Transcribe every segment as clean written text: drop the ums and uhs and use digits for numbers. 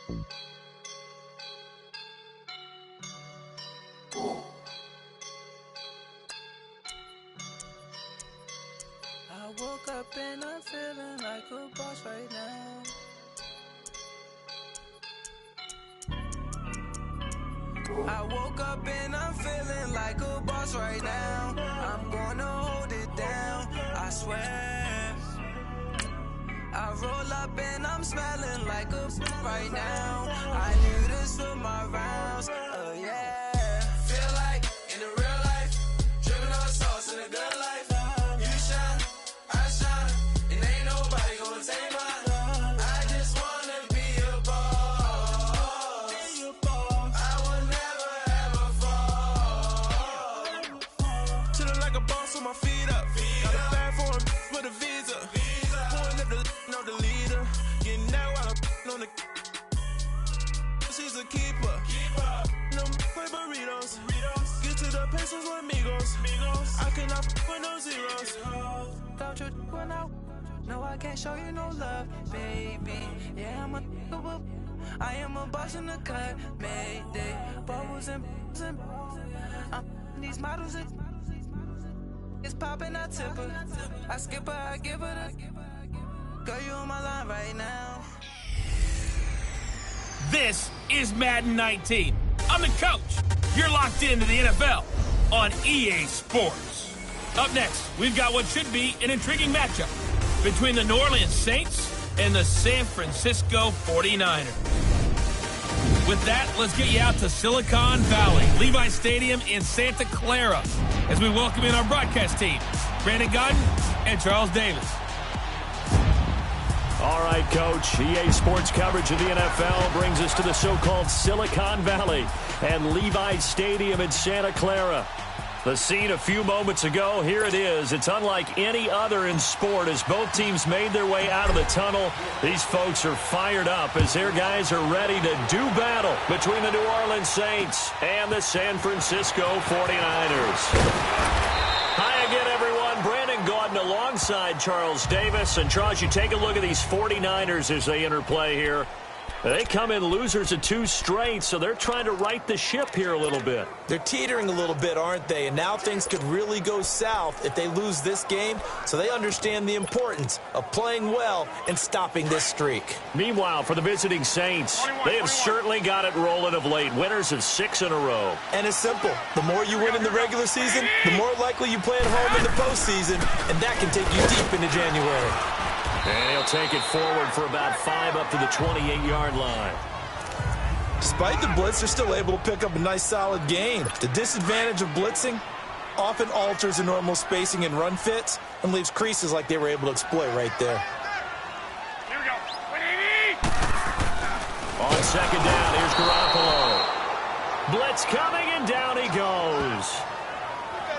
I woke up and I'm feeling like a boss right now. I woke up and I'm feeling like a boss right now. I'm gonna hold it down, I swear. I roll up and I'm smelling like a right now. I do this for my rounds, oh yeah. Feel like in the real life, dripping on sauce in a good life. You shine, I shine, and ain't nobody gonna take mine. I just wanna be a boss. I will never ever fall. Chillin' like a boss with my feet up. Got a bag for him with a visa. Pulling up the leader. Getting out while I'm on the. She's a keeper. No play burritos. Get to the pesos with amigos. I cannot with no zeros. Don't you run out? No, I can't show you no love, baby. Yeah, I am a boss in the cut, Mayday. Bubbles and these models it's popping, I tip her. I skip her, I give her the. Girl, you on my line right now. This is Madden 19. I'm the coach. You're locked into the NFL on EA Sports. Up next, we've got what should be an intriguing matchup between the New Orleans Saints and the San Francisco 49ers. With that, let's get you out to Silicon Valley, Levi Stadium in Santa Clara, as we welcome in our broadcast team, Brandon Godden and Charles Davis. All right, Coach. EA Sports coverage of the NFL brings us to the so-called Silicon Valley and Levi Stadium in Santa Clara. The scene a few moments ago, here it is. It's unlike any other in sport as both teams made their way out of the tunnel. These folks are fired up as their guys are ready to do battle between the New Orleans Saints and the San Francisco 49ers. Hi again, everyone. Brandon Gaudin alongside Charles Davis. And Charles, you take a look at these 49ers as they interplay here. They come in losers of 2 straight, so they're trying to right the ship here a little bit. They're teetering a little bit, aren't they? And now things could really go south if they lose this game, so they understand the importance of playing well and stopping this streak. Meanwhile, for the visiting Saints, they have certainly got it rolling of late. Winners of 6 in a row. And it's simple. The more you win in the regular season, the more likely you play at home in the postseason, and that can take you deep into January. And he'll take it forward for about 5 up to the 28-yard line. Despite the blitz, they're still able to pick up a nice solid gain. The disadvantage of blitzing often alters the normal spacing and run fits and leaves creases like they were able to exploit right there. Here we go. On second down, here's Garoppolo. Blitz coming, and down he goes.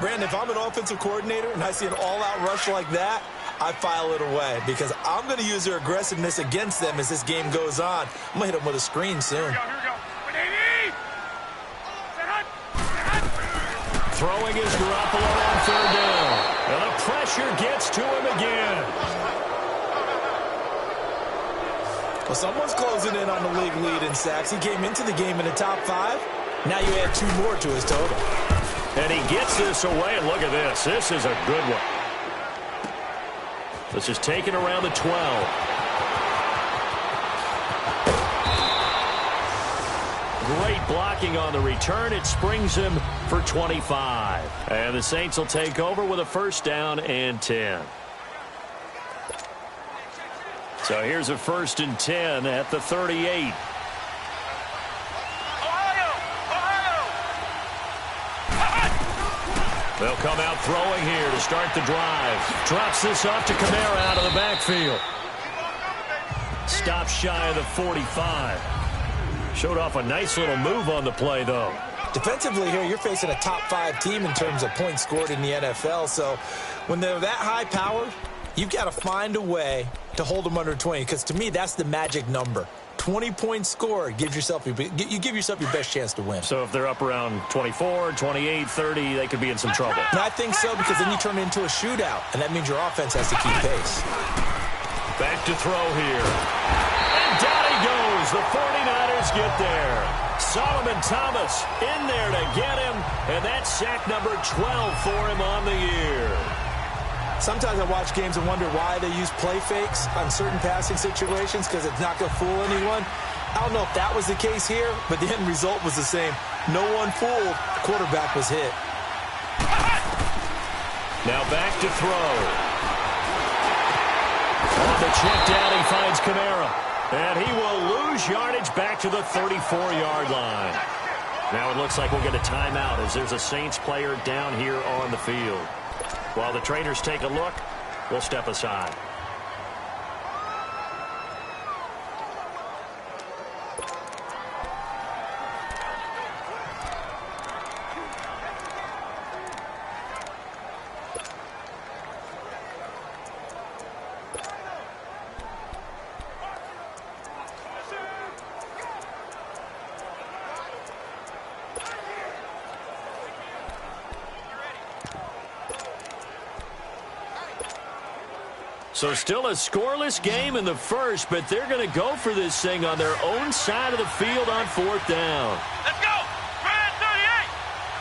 Brandon, if I'm an offensive coordinator and I see an all-out rush like that, I file it away because I'm going to use their aggressiveness against them as this game goes on. I'm going to hit them with a screen soon. Here we go. Throwing is Garoppolo on third down. And the pressure gets to him again. Well, someone's closing in on the league lead in sacks. He came into the game in the top 5. Now you add 2 more to his total. And he gets this away, and look at this. This is a good one. This is taken around the 12. Great blocking on the return. It springs him for 25. And the Saints will take over with a first down and 10. So here's a 1st and 10 at the 38. They'll come out throwing here to start the drive. Drops this off to Kamara out of the backfield. Stops shy of the 45. Showed off a nice little move on the play, though. Defensively here, you're facing a top 5 team in terms of points scored in the NFL. So when they're that high-powered, you've got to find a way to hold them under 20. Because to me, that's the magic number. 20 points scored, you give yourself your best chance to win. So if they're up around 24, 28, 30, they could be in some trouble. And I think so, because then you turn it into a shootout, and that means your offense has to keep pace. Back to throw here. And down he goes. The 49ers Eagles get there. Solomon Thomas in there to get him, and that's sack number 12 for him on the year. Sometimes I watch games and wonder why they use play fakes on certain passing situations because it's not going to fool anyone. I don't know if that was the case here, but the end result was the same. No one fooled. The quarterback was hit. Now back to throw. On the check down, he finds Kamara. And he will lose yardage back to the 34-yard line. Now it looks like we'll get a timeout as there's a Saints player down here on the field. While the traders take a look, we'll step aside. So still a scoreless game in the first, but they're going to go for this thing on their own side of the field on 4th down. Let's go! Try 38!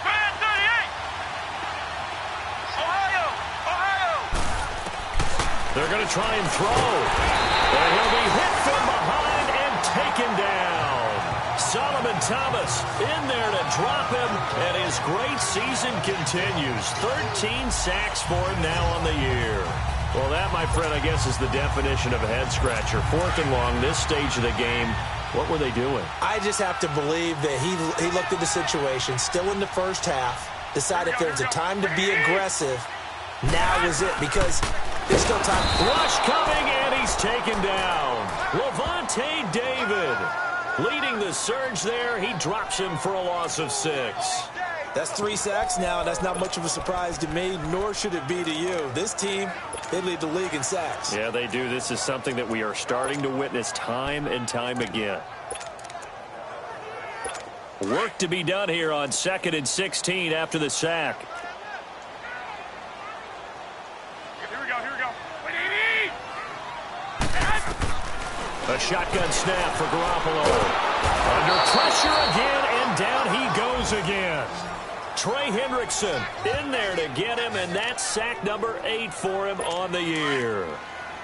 Try 38! Ohio! Ohio! They're going to try and throw. And he'll be hit from behind and taken down. Solomon Thomas in there to drop him, and his great season continues. 13 sacks for him now on the year. Well, that, my friend, I guess is the definition of a head-scratcher. 4th and long, this stage of the game. What were they doing? I just have to believe that he looked at the situation, still in the first half, decided if there's a time to be aggressive, now is it, because there's still time. Rush coming, and he's taken down. Levante David leading the surge there. He drops him for a loss of 6. That's 3 sacks now, and that's not much of a surprise to me, nor should it be to you. This team, they lead the league in sacks. Yeah, they do. This is something that we are starting to witness time and time again. Work to be done here on 2nd and 16 after the sack. Here we go, here we go. A shotgun snap for Garoppolo. Under pressure again, and down he goes again. Trey Hendrickson in there to get him, and that's sack number 8 for him on the year.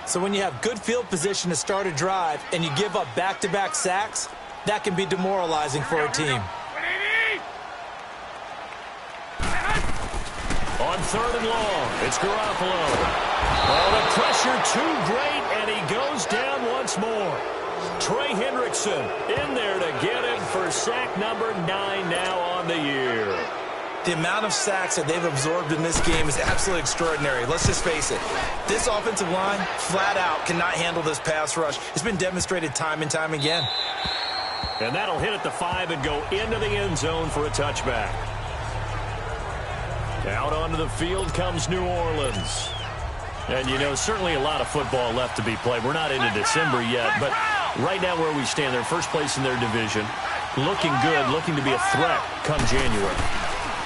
So when you have good field position to start a drive and you give up back-to-back sacks, that can be demoralizing for a team. On 3rd and long, it's Garoppolo. Oh, the pressure too great, and he goes down once more. Trey Hendrickson in there to get him for sack number 9 now on the year. The amount of sacks that they've absorbed in this game is absolutely extraordinary. Let's just face it. This offensive line, flat out, cannot handle this pass rush. It's been demonstrated time and time again. And that'll hit at the 5 and go into the end zone for a touchback. Out onto the field comes New Orleans. And, you know, certainly a lot of football left to be played. We're not into December yet, but right now where we stand, they're first place in their division. Looking good, looking to be a threat come January.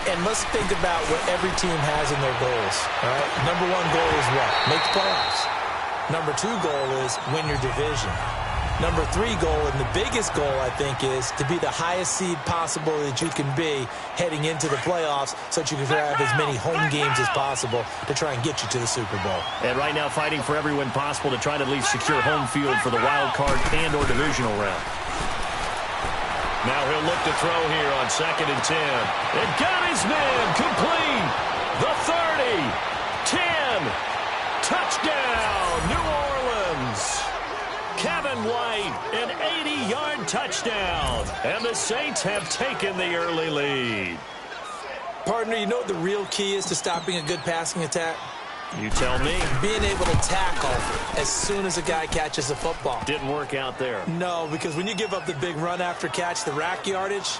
And let's think about what every team has in their goals. All right? Number 1 goal is what? Make the playoffs. Number 2 goal is win your division. Number 3 goal, and the biggest goal, I think, is to be the highest seed possible that you can be heading into the playoffs so that you can have as many home games as possible to try and get you to the Super Bowl. And right now fighting for every win possible to try to at least secure home field for the wild card and or divisional round. Now he'll look to throw here on 2nd and 10. And got his man complete. The 30, 10, touchdown, New Orleans. Kevin White, an 80-yard touchdown. And the Saints have taken the early lead. Partner, you know what the real key is to stopping a good passing attack? You tell me. Being able to tackle as soon as a guy catches a football. Didn't work out there. No, because when you give up the big run after catch, the rack yardage,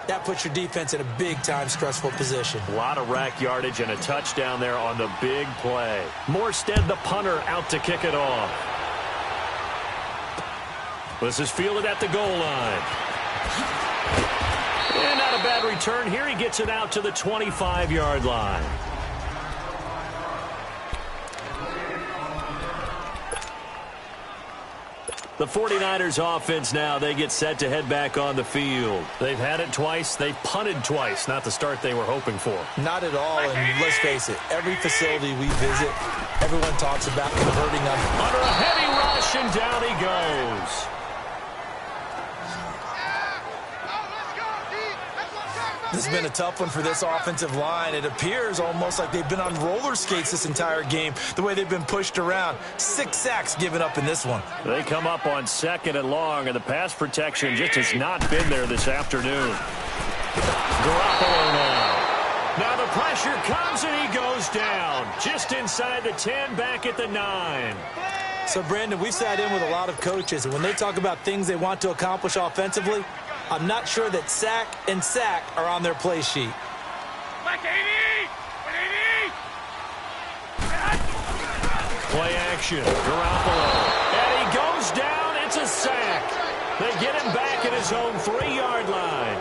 that puts your defense in a big-time stressful position. A lot of rack yardage and a touchdown there on the big play. Morstead, the punter, out to kick it off. This is fielded at the goal line. And not a bad return here. He gets it out to the 25-yard line. The 49ers offense now, they get set to head back on the field. They've had it twice. They've punted twice. Not the start they were hoping for. Not at all, and let's face it, every facility we visit, everyone talks about converting them. Under a heavy rush, and down he goes. This has been a tough one for this offensive line. It appears almost like they've been on roller skates this entire game, the way they've been pushed around. 6 sacks given up in this one. They come up on 2nd and long, and the pass protection just has not been there this afternoon. Garoppolo now. Now the pressure comes, and he goes down. Just inside the 10, back at the 9. So, Brandon, we've sat in with a lot of coaches, and when they talk about things they want to accomplish offensively, I'm not sure that sack and sack are on their play sheet. Play action. Garoppolo. And he goes down. It's a sack. They get him back at his own 3-yard line.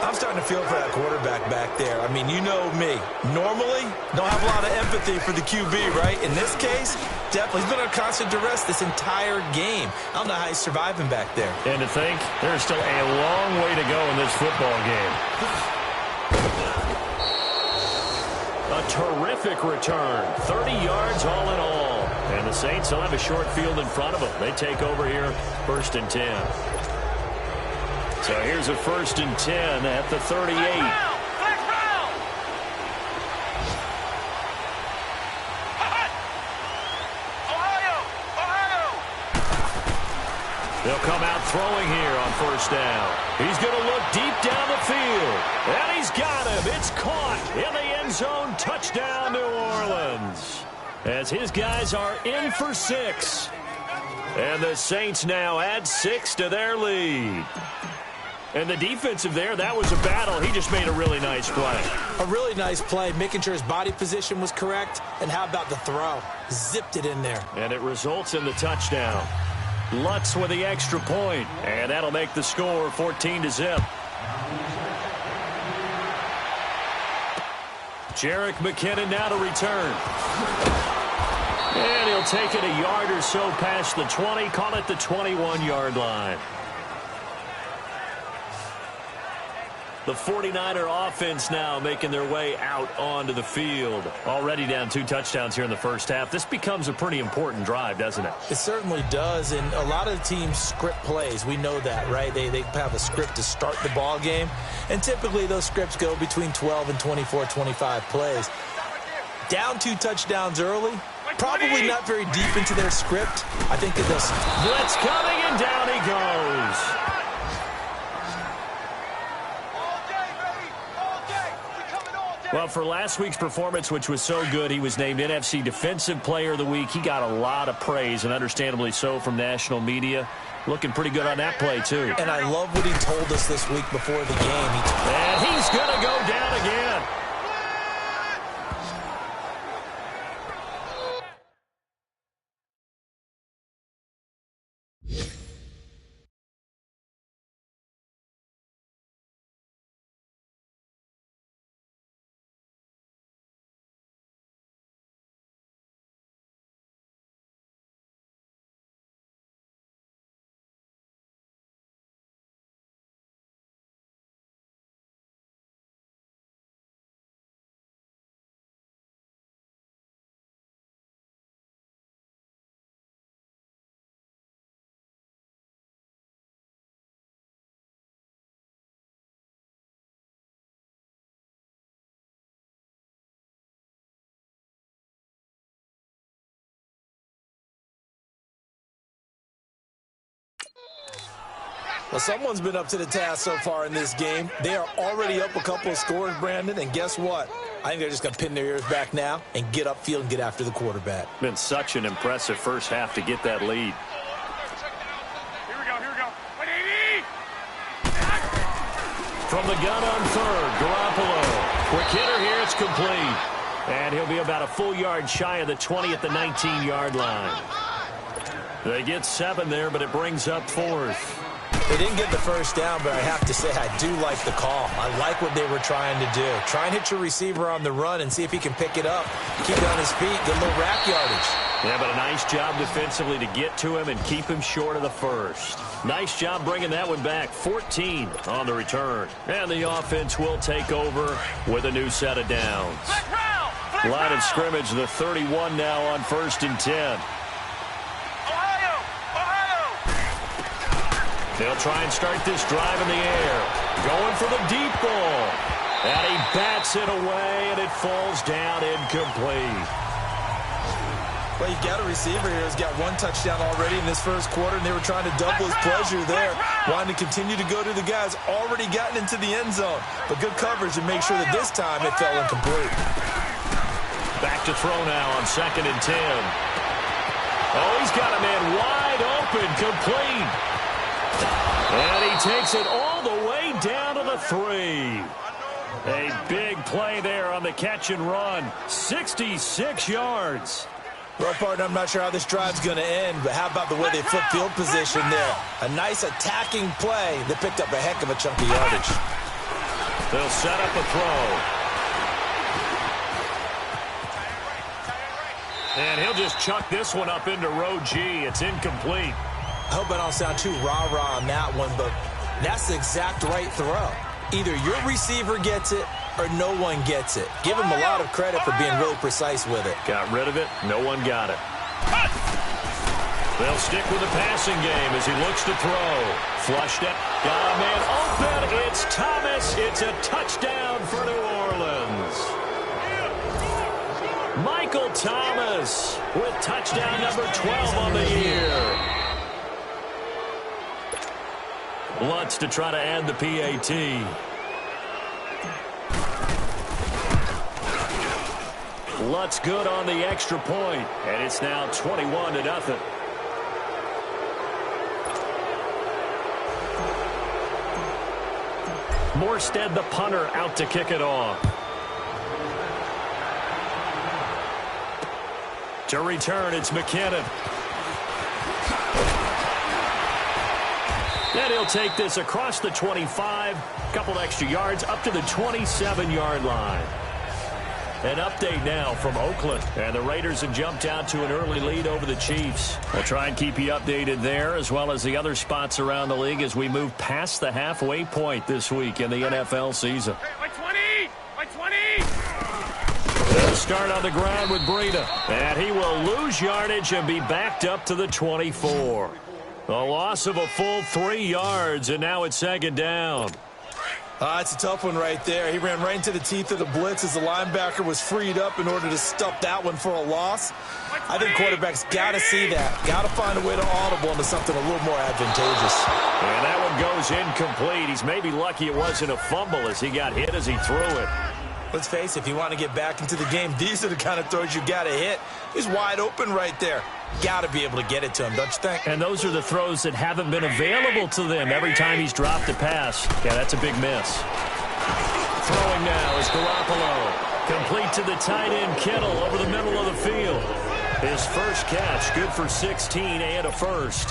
I'm starting to feel for that quarterback back there. I mean, you know me. Normally, don't have a lot of empathy for the QB, right? In this case, definitely. He's been under constant duress this entire game. I don't know how he's surviving back there. And to think, there's still a long way to go in this football game. A terrific return. 30 yards all in all. And the Saints will have a short field in front of them. They take over here, 1st and 10. So here's a 1st and 10 at the 38. They'll come out throwing here on 1st down. He's going to look deep down the field. And he's got him. It's caught in the end zone. Touchdown, New Orleans. As his guys are in for 6. And the Saints now add 6 to their lead. And the defensive there, that was a battle. He just made a really nice play. A really nice play, making sure his body position was correct. And how about the throw? Zipped it in there. And it results in the touchdown. Lutz with the extra point. And that'll make the score 14-0. Jerick McKinnon now to return. And he'll take it a yard or so past the 20. Call it the 21-yard line. The 49er offense now making their way out onto the field. Already down 2 touchdowns here in the first half. This becomes a pretty important drive, doesn't it? It certainly does, and a lot of the teams script plays. We know that, right? They have a script to start the ball game, and typically those scripts go between 12 and 24, 25 plays. Down 2 touchdowns early, probably not very deep into their script. I think that they'll... Blitz coming, and down he goes. Well, for last week's performance, which was so good, he was named NFC Defensive Player of the Week. He got a lot of praise, and understandably so, from national media. Looking pretty good on that play, too. And I love what he told us this week before the game. And he's going to go down again. Well, someone's been up to the task so far in this game. They are already up a couple of scores, Brandon, and guess what? I think they're just going to pin their ears back now and get upfield and get after the quarterback. Been such an impressive first half to get that lead. Here we go, here we go. From the gun on 3rd, Garoppolo. Quick hitter here, it's complete. And he'll be about a full yard shy of the 20 at the 19-yard line. They get 7 there, but it brings up 4th. They didn't get the first down, but I have to say I do like the call. I like what they were trying to do. Try and hit your receiver on the run and see if he can pick it up. Keep it on his feet, get a little rack yardage. Yeah, but a nice job defensively to get to him and keep him short of the first. Nice job bringing that one back. 14 on the return. And the offense will take over with a new set of downs. Line of scrimmage, the 31 now on 1st and 10. They'll try and start this drive in the air. Going for the deep ball. And he bats it away, and it falls down incomplete. Well, you got a receiver here who's got one touchdown already in this first quarter, and they were trying to double his pleasure there. Wanting to continue to go to the guys already gotten into the end zone. But good coverage and make sure that this time it fell incomplete. Back to throw now on 2nd and 10. Oh, he's got a man wide open, complete. And he takes it all the way down to the 3. A big play there on the catch and run. 66 yards. Well, partner, I'm not sure how this drive's going to end, but how about the way they flip field position there? A nice attacking play that picked up a heck of a chunk of yardage. They'll set up a throw. And he'll just chuck this one up into row G. It's incomplete. I hope I don't sound too rah-rah on that one, but that's the exact right throw. Either your receiver gets it or no one gets it. Give him a lot of credit for being really precise with it. Got rid of it. No one got it. They'll stick with the passing game as he looks to throw. Flushed it. Got a man open. It's Thomas. It's a touchdown for New Orleans. Michael Thomas with touchdown number 12 on the year. Lutz to try to add the PAT. Lutz good on the extra point, and it's now 21-0. Morstead, the punter, out to kick it off. To return, it's McKinnon. And he'll take this across the 25, couple extra yards, up to the 27-yard line. An update now from Oakland. And the Raiders have jumped out to an early lead over the Chiefs. We'll try and keep you updated there, as well as the other spots around the league as we move past the halfway point this week in the NFL season. Like 20! Like 20! They'll start on the ground with Breida. And he will lose yardage and be backed up to the 24. A loss of a full 3 yards, and now it's 2nd down. It's a tough one right there. He ran right into the teeth of the blitz as the linebacker was freed up in order to stuff that one for a loss. I think quarterbacks got to see that. Got to find a way to audible into something a little more advantageous. And that one goes incomplete. He's maybe lucky it wasn't a fumble as he got hit as he threw it. Let's face it, if you want to get back into the game, these are the kind of throws you got to hit. He's wide open right there. Got to be able to get it to him, don't you think? And those are the throws that haven't been available to them every time he's dropped a pass. Yeah, that's a big miss. Throwing now is Garoppolo. Complete to the tight end, Kittle, over the middle of the field. His first catch, good for 16 and a first.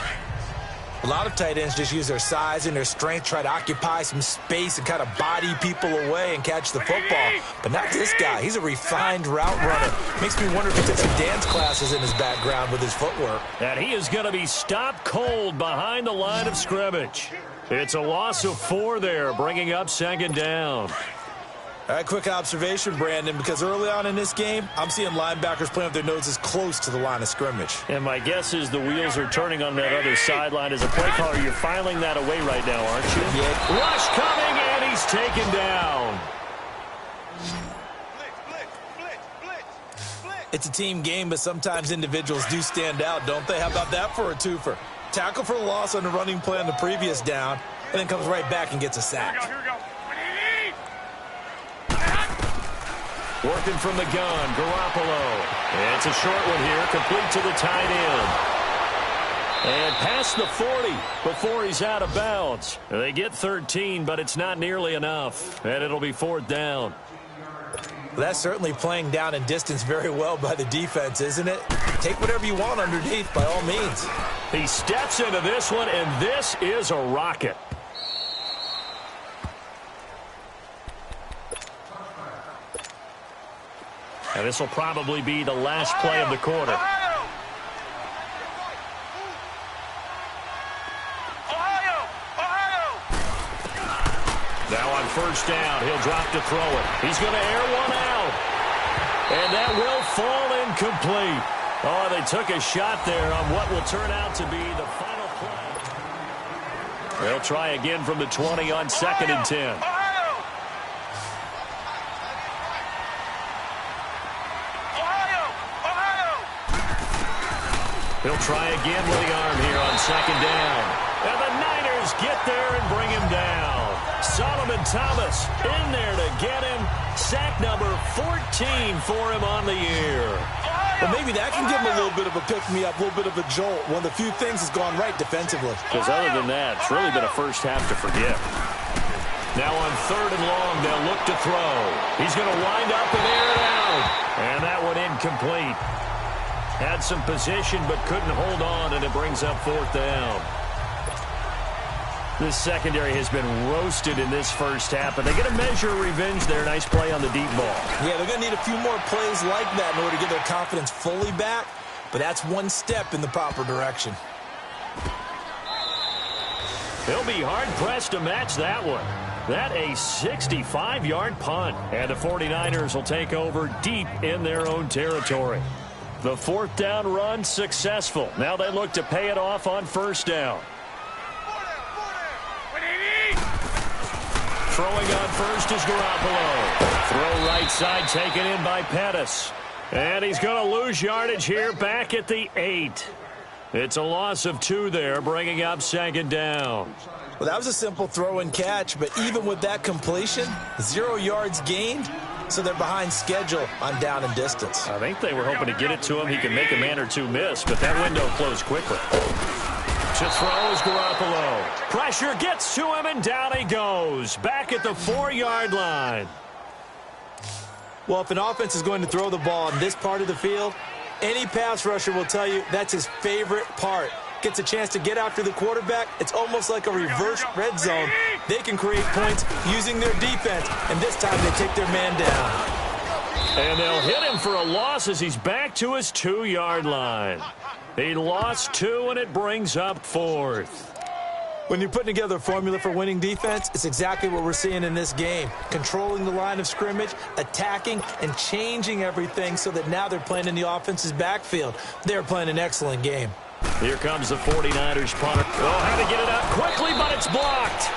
A lot of tight ends just use their size and their strength, try to occupy some space and kind of body people away and catch the football. But not this guy. He's a refined route runner. Makes me wonder if he took some dance classes in his background with his footwork. And he is going to be stopped cold behind the line of scrimmage. It's a loss of 4 there, bringing up 2nd down. All right, quick observation, Brandon, because early on in this game, I'm seeing linebackers playing with their noses close to the line of scrimmage. And my guess is the wheels are turning on that other sideline. As a play caller, you're filing that away right now, aren't you? Yeah. Rush coming, and he's taken down. It's a team game, but sometimes individuals do stand out, don't they? How about that for a twofer? Tackle for a loss on the running play on the previous down, and then comes right back and gets a sack. Here we go. Working from the gun, Garoppolo. It's a short one here, complete to the tight end. And past the 40 before he's out of bounds. They get 13, but it's not nearly enough. And it'll be 4th down. Well, that's certainly playing down and distance very well by the defense, isn't it? Take whatever you want underneath by all means. He steps into this one, and this is a rocket. And this will probably be the last play of the quarter. Now on first down, he'll drop to throw it. He's going to air one out. And that will fall incomplete. Oh, they took a shot there on what will turn out to be the final play. They'll try again from the 20 on 2nd and 10. He'll try again with the arm here on 2nd down. And the Niners get there and bring him down. Solomon Thomas in there to get him. Sack number 14 for him on the year. Well, maybe that can give him a little bit of a pick-me-up, a little bit of a jolt. One of the few things has gone right defensively. Because other than that, it's really been a first half to forget. Now on 3rd and long, they'll look to throw. He's going to wind up and air it out. And that one incomplete. Had some position but couldn't hold on, and it brings up 4th down. This secondary has been roasted in this first half, but they get a measure of revenge there. Nice play on the deep ball. Yeah, they're going to need a few more plays like that in order to get their confidence fully back, but that's one step in the proper direction. He'll be hard-pressed to match that one. That a 65-yard punt, and the 49ers will take over deep in their own territory. The 4th down run successful. Now they look to pay it off on 1st down. Throwing on first is Garoppolo. Throw right side taken in by Pettis. And he's going to lose yardage here back at the 8. It's a loss of 2 there, bringing up 2nd down. Well, that was a simple throw and catch, but even with that completion, 0 yards gained, so they're behind schedule on down and distance. I think they were hoping to get it to him. He can make a man or two miss, but that window closed quickly. To throw is Garoppolo. Pressure gets to him, and down he goes. Back at the 4-yard line. Well, if an offense is going to throw the ball in this part of the field, any pass rusher will tell you that's his favorite part. Gets a chance to get after the quarterback. It's almost like a reverse red zone. They can create points using their defense, and this time they take their man down. And they'll hit him for a loss as he's back to his 2-yard line. He lost 2, and it brings up 4th. When you're putting together a formula for winning defense, it's exactly what we're seeing in this game. Controlling the line of scrimmage, attacking, and changing everything so that now they're playing in the offense's backfield. They're playing an excellent game. Here comes the 49ers punter. Oh, had to get it out quickly, but it's blocked.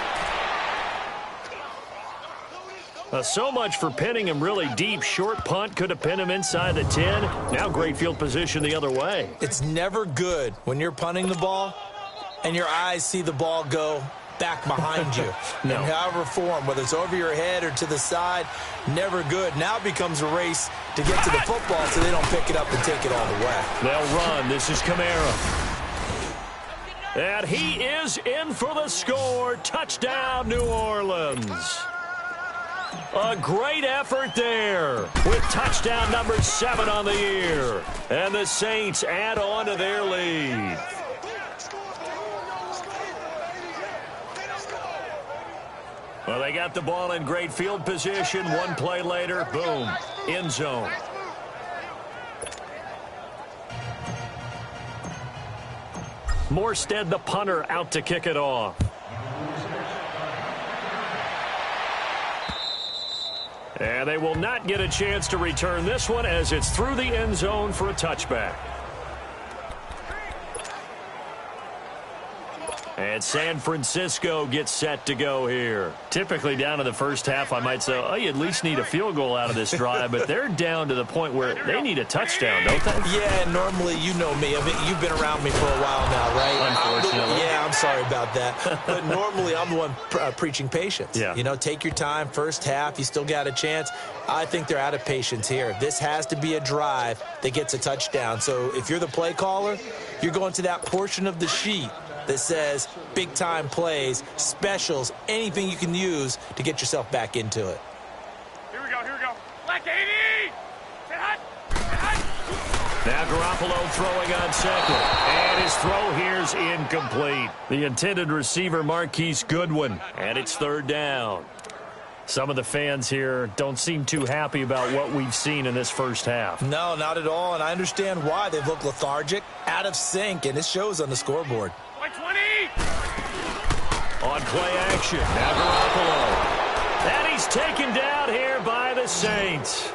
So much for pinning him really deep. Short punt could have pinned him inside the 10. Now great field position the other way. It's never good when you're punting the ball and your eyes see the ball go back behind you. No. In however form, whether it's over your head or to the side, never good. Now it becomes a race to get to the football so they don't pick it up and take it all the way. They'll run. This is Kamara. And he is in for the score. Touchdown, New Orleans. A great effort there with touchdown number 7 on the year. And the Saints add on to their lead. Well, they got the ball in great field position. One play later, boom, end zone. Morstead, the punter, out to kick it off. And they will not get a chance to return this one as it's through the end zone for a touchback. And San Francisco gets set to go here. Typically down to the first half, I might say, oh, you at least need a field goal out of this drive, but they're down to the point where they need a touchdown, don't they? Yeah, normally, you know me. I mean, you've been around me for a while now, right? Unfortunately. I'm sorry about that. But normally, I'm the one preaching patience. Yeah. You know, take your time. First half, you still got a chance. I think they're out of patience here. This has to be a drive that gets a touchdown. So if you're the play caller, you're going to that portion of the sheet that says big-time plays, specials, anything you can use to get yourself back into it. Here we go, here we go. Black 80! Sit hot! Sit hot! Now Garoppolo throwing on second. And his throw here's incomplete. The intended receiver, Marquise Goodwin. And it's third down. Some of the fans here don't seem too happy about what we've seen in this first half. No, not at all, and I understand why. They've looked lethargic, out of sync, and it shows on the scoreboard. White 20! On play action, now Garoppolo. And he's taken down here by the Saints.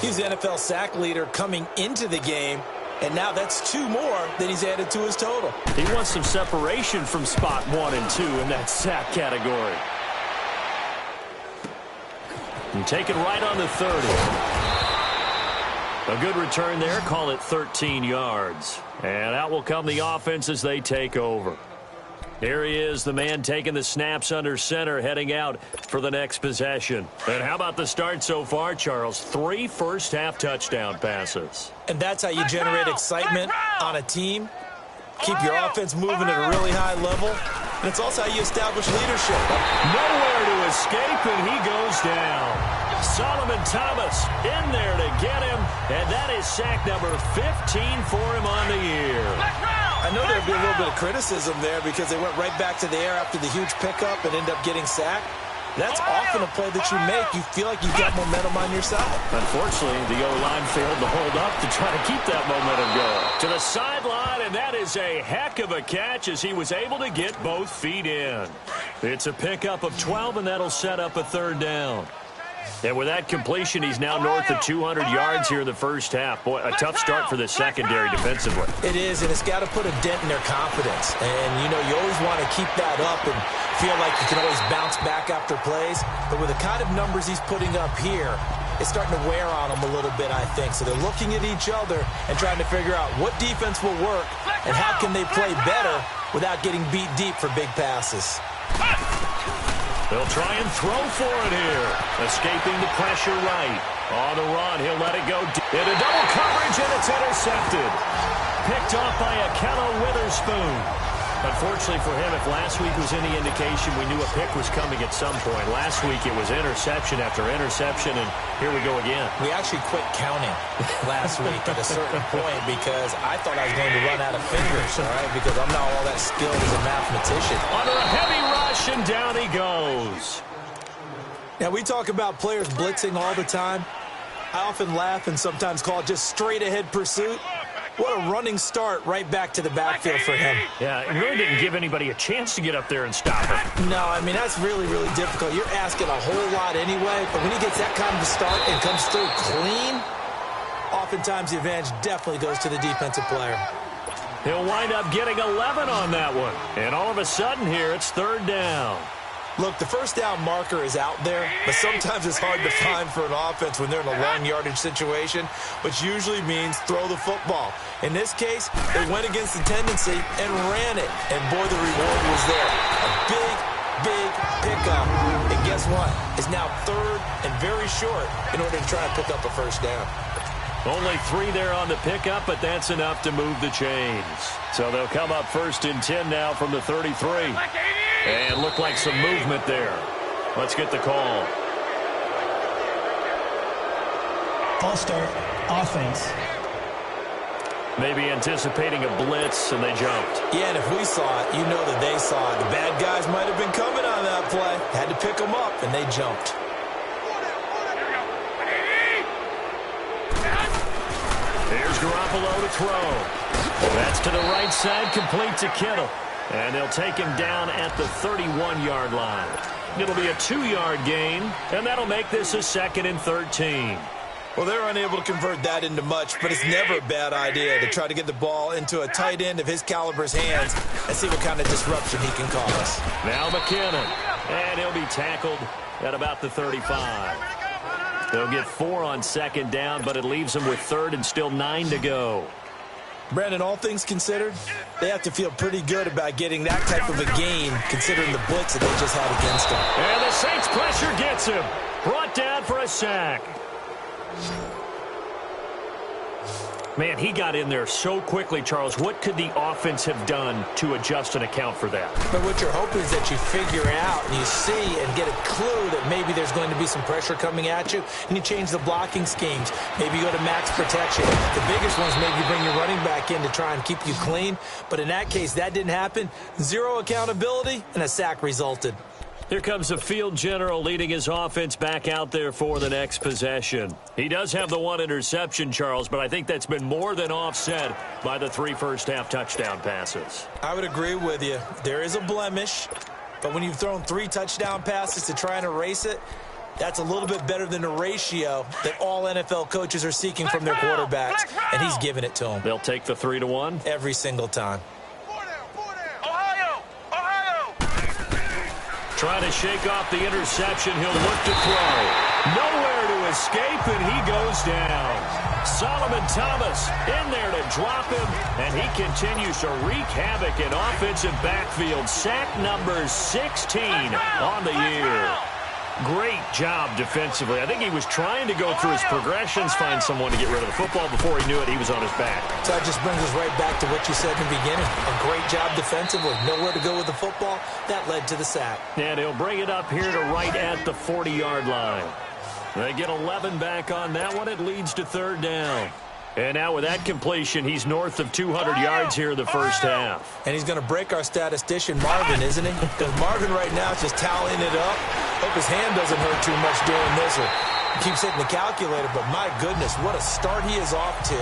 He's the NFL sack leader coming into the game, and now that's 2 more that he's added to his total. He wants some separation from spot 1 and 2 in that sack category. And taken right on the 30. A good return there, call it 13 yards. And out will come the offense as they take over. Here he is, the man taking the snaps under center, heading out for the next possession. And how about the start so far, Charles? 3 first-half touchdown passes. And that's how you generate excitement on a team. Keep your offense moving at a really high level. And it's also how you establish leadership. Nowhere to escape, and he goes down. Solomon Thomas in there to get him, and that is sack number 15 for him on the year. I know there'll be a little bit of criticism there because they went right back to the air after the huge pickup and end up getting sacked. That's often a play that you make. You feel like you've got momentum on your side. Unfortunately, the O-line failed to hold up to try to keep that momentum going. To the sideline, and that is a heck of a catch as he was able to get both feet in. It's a pickup of 12, and that'll set up a third down. And with that completion, he's now north of 200 yards here in the first half. Boy, a tough start for the secondary defensively. It is, and it's got to put a dent in their confidence. And, you know, you always want to keep that up and feel like you can always bounce back after plays. But with the kind of numbers he's putting up here, it's starting to wear on them a little bit, I think. So they're looking at each other and trying to figure out what defense will work and how can they play better without getting beat deep for big passes. They'll try and throw for it here. Escaping the pressure right. On the run, he'll let it go. Into double coverage, and it's intercepted. Picked off by Akello Witherspoon. Unfortunately for him, if last week was any indication, we knew a pick was coming at some point. Last week it was interception after interception, and here we go again. We actually quit counting last week at a certain point because I thought I was going to run out of fingers, all right, because I'm not all that skilled as a mathematician. Under a heavy rush, and down he goes. Now, we talk about players blitzing all the time. I often laugh and sometimes call it just straight-ahead pursuit. What a running start right back to the backfield for him. Yeah, it really didn't give anybody a chance to get up there and stop him. No, I mean, that's really, really difficult. You're asking a whole lot anyway, but when he gets that kind of a start and comes through clean, oftentimes the advantage definitely goes to the defensive player. He'll wind up getting 11 on that one. And all of a sudden here, it's third down. Look, the first down marker is out there, but sometimes it's hard to find for an offense when they're in a long yardage situation, which usually means throw the football. In this case, they went against the tendency and ran it, and boy, the reward was there. A big, big pickup, and guess what? It's now third and very short in order to try and pick up a first down. Only 3 there on the pickup, but that's enough to move the chains. So they'll come up first and 10 now from the 33. And look like some movement there. Let's get the call. All-star offense. Maybe anticipating a blitz, and they jumped. Yeah, and if we saw it, you know that they saw it. The bad guys might have been coming on that play. Had to pick them up, and they jumped. Here's Garoppolo to throw. That's to the right side, complete to Kittle. And they'll take him down at the 31-yard line. It'll be a 2-yard gain, and that'll make this a 2nd and 13. Well, they're unable to convert that into much, but it's never a bad idea to try to get the ball into a tight end of his caliber's hands and see what kind of disruption he can cause. Now McKinnon, and he'll be tackled at about the 35. They'll get 4 on 2nd down, but it leaves them with 3rd and still 9 to go. Brandon, all things considered, they have to feel pretty good about getting that type of a gain, considering the blitz that they just had against them. And the Saints pressure gets him. Brought down for a sack. Man, he got in there so quickly, Charles. What could the offense have done to adjust and account for that? But what you're hoping is that you figure out and you see and get a clue that maybe there's going to be some pressure coming at you, and you change the blocking schemes. Maybe you go to max protection. The biggest ones maybe bring your running back in to try and keep you clean. But in that case, that didn't happen. Zero accountability, and a sack resulted. Here comes the field general leading his offense back out there for the next possession. He does have the one interception, Charles, but I think that's been more than offset by the 3 first-half touchdown passes. I would agree with you. There is a blemish, but when you've thrown 3 touchdown passes to try and erase it, that's a little bit better than the ratio that all NFL coaches are seeking from their quarterbacks, and he's giving it to them. They'll take the 3-1. Every single time. Trying to shake off the interception. He'll look to throw. Nowhere to escape, and he goes down. Solomon Thomas in there to drop him, and he continues to wreak havoc in offensive backfield. Sack number 16 on the year. Great job defensively. I think he was trying to go through his progressions, find someone to get rid of the football. Before he knew it, he was on his back. So that just brings us right back to what you said in the beginning. A great job defensively. Nowhere to go with the football. That led to the sack. And he'll bring it up here to right at the 40-yard line. They get 11 back on that one. It leads to 3rd down. And now with that completion, he's north of 200 yards here in the first half. And he's going to break our statistician, Marvin, isn't he? Because Marvin right now is just tallying it up. Hope his hand doesn't hurt too much doing this, or he keeps hitting the calculator. But my goodness, what a start he is off to.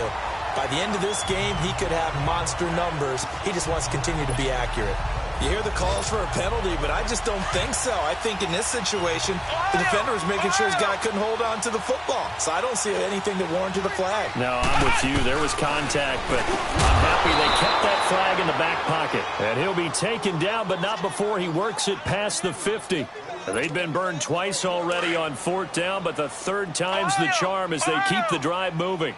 By the end of this game, he could have monster numbers. He just wants to continue to be accurate. You hear the calls for a penalty, but I just don't think so. I think in this situation, the defender was making sure his guy couldn't hold on to the football. So I don't see anything that warranted a flag. No, I'm with you. There was contact, but I'm happy they kept that flag in the back pocket. And he'll be taken down, but not before he works it past the 50. They've been burned twice already on 4th down, but the 3rd time's the charm as they keep the drive moving.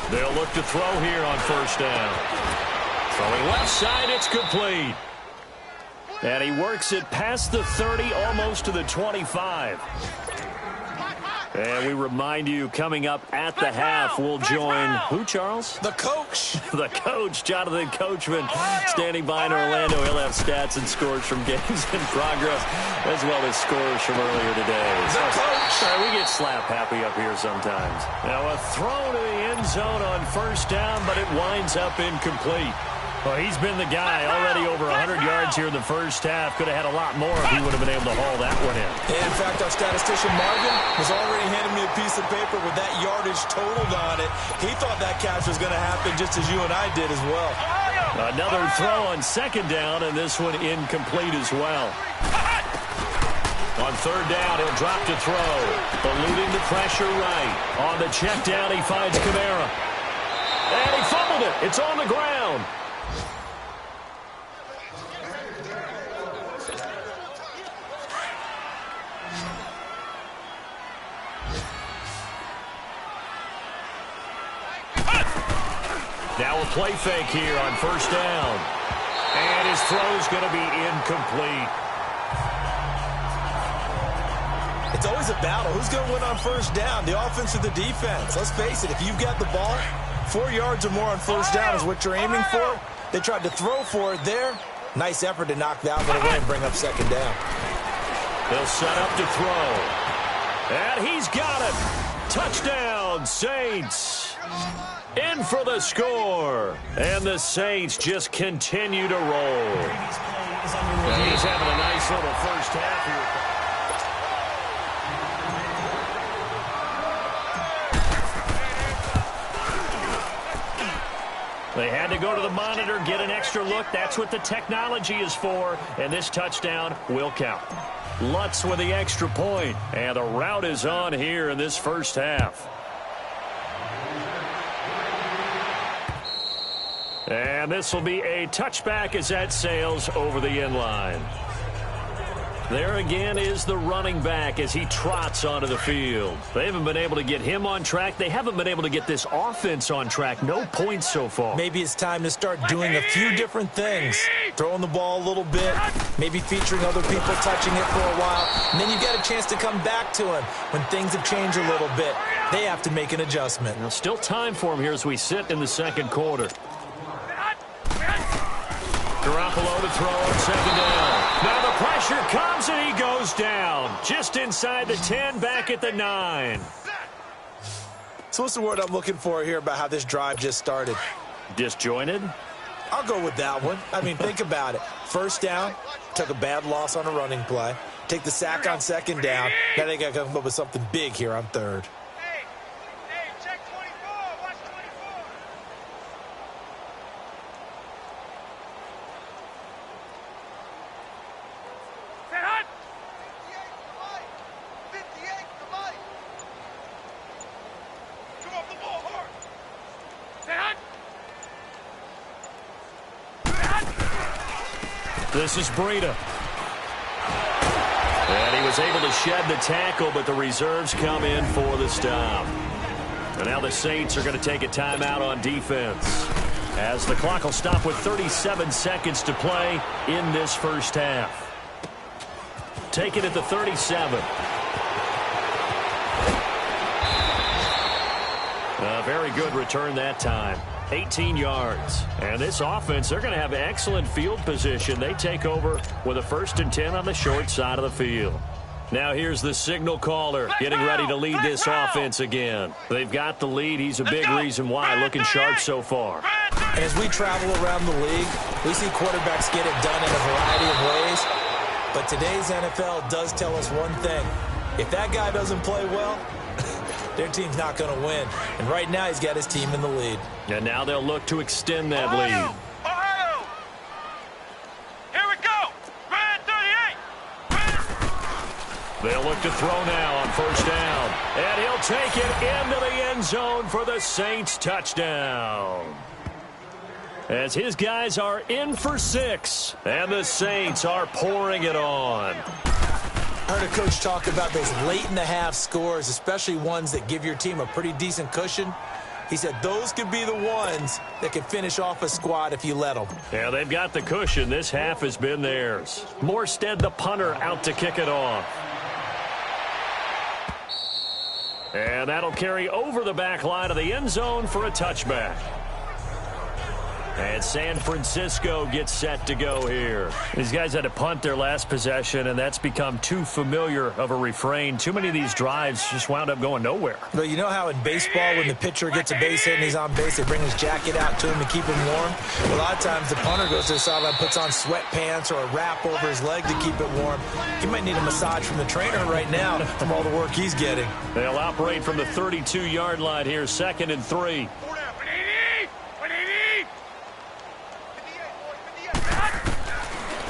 They'll look to throw here on 1st down. Throwing left side, it's complete. And he works it past the 30, almost to the 25. And we remind you, coming up at the half, we'll join who, Charles? The coach. The coach, Jonathan Coachman, standing by in Orlando. He'll have stats and scores from games in progress, as well as scores from earlier today. The coach. Sorry, we get slap happy up here sometimes. Now a throw to the end zone on 1st down, but it winds up incomplete. Well, he's been the guy already over 100 yards here in the first half. Could have had a lot more if he would have been able to haul that one in. In fact, our statistician Marvin was already handing me a piece of paper with that yardage totaled on it. He thought that catch was going to happen just as you and I did as well. Another throw on 2nd down, and this one incomplete as well. On 3rd down, he'll drop to throw. Eluding the pressure right. On the check down, he finds Kamara. And he fumbled it. It's on the ground. Now a play fake here on 1st down. And his throw's going to be incomplete. It's always a battle. Who's going to win on 1st down, the offense or the defense? Let's face it, if you've got the ball, 4 yards or more on 1st down is what you're aiming for. They tried to throw for it there. Nice effort to knock that one away and bring up 2nd down. They'll set up to throw. And he's got it. Touchdown, Saints. In for the score. And the Saints just continue to roll. He's having a nice little first half here. They had to go to the monitor, get an extra look. That's what the technology is for. And this touchdown will count. Lutz with the extra point. And the route is on here in this first half. And this will be a touchback as that sails over the end line. There again is the running back as he trots onto the field. They haven't been able to get him on track. They haven't been able to get this offense on track. No points so far. Maybe it's time to start doing a few different things. Throwing the ball a little bit, maybe featuring other people touching it for a while. And then you get a chance to come back to him when things have changed a little bit. they have to make an adjustment. Now, still time for him here as we sit in the second quarter. Garoppolo to throw on second down. Now the pressure comes and he goes down. Just inside the 10, back at the 9. So what's the word I'm looking for here about how this drive just started? Disjointed? I'll go with that one. I mean, think about it. First down, took a bad loss on a running play. Take the sack on second down. Now they got to come up with something big here on third. Hey, check 24. Watch 24. Set hot. 58 to Mike. Come off the ball hard. Set hot. This is Breida. And he was able to shed the tackle, but the reserves come in for the stop. And now the Saints are going to take a timeout on defense, as the clock will stop with 37 seconds to play in this first half. Take it at the 37. A very good return that time. 18 yards. And this offense, they're going to have excellent field position. They take over with a 1st and 10 on the short side of the field. Now here's the signal caller getting ready to lead this offense again. They've got the lead. He's a big reason why. Looking sharp so far. And as we travel around the league, we see quarterbacks get it done in a variety of ways. But today's NFL does tell us one thing. If that guy doesn't play well, their team's not going to win. And right now, he's got his team in the lead. And now they'll look to extend that lead. Ohio! Here we go! Red 38! They'll look to throw now on first down. And he'll take it into the end zone for the Saints touchdown. As his guys are in for 6. And the Saints are pouring it on. I heard a coach talk about those late-in-the-half scores, especially ones that give your team a pretty decent cushion. He said those could be the ones that can finish off a squad if you let them. Yeah, they've got the cushion. This half has been theirs. Morstead, the punter, out to kick it off. And that'll carry over the back line of the end zone for a touchback. And San Francisco gets set to go here. These guys had to punt their last possession, and that's become too familiar of a refrain. Too many of these drives just wound up going nowhere. But you know how in baseball, when the pitcher gets a base hit and he's on base, they bring his jacket out to him to keep him warm? A lot of times the punter goes to the sideline, puts on sweatpants or a wrap over his leg to keep it warm. He might need a massage from the trainer right now from all the work he's getting. They'll operate from the 32-yard line here, 2nd and 3.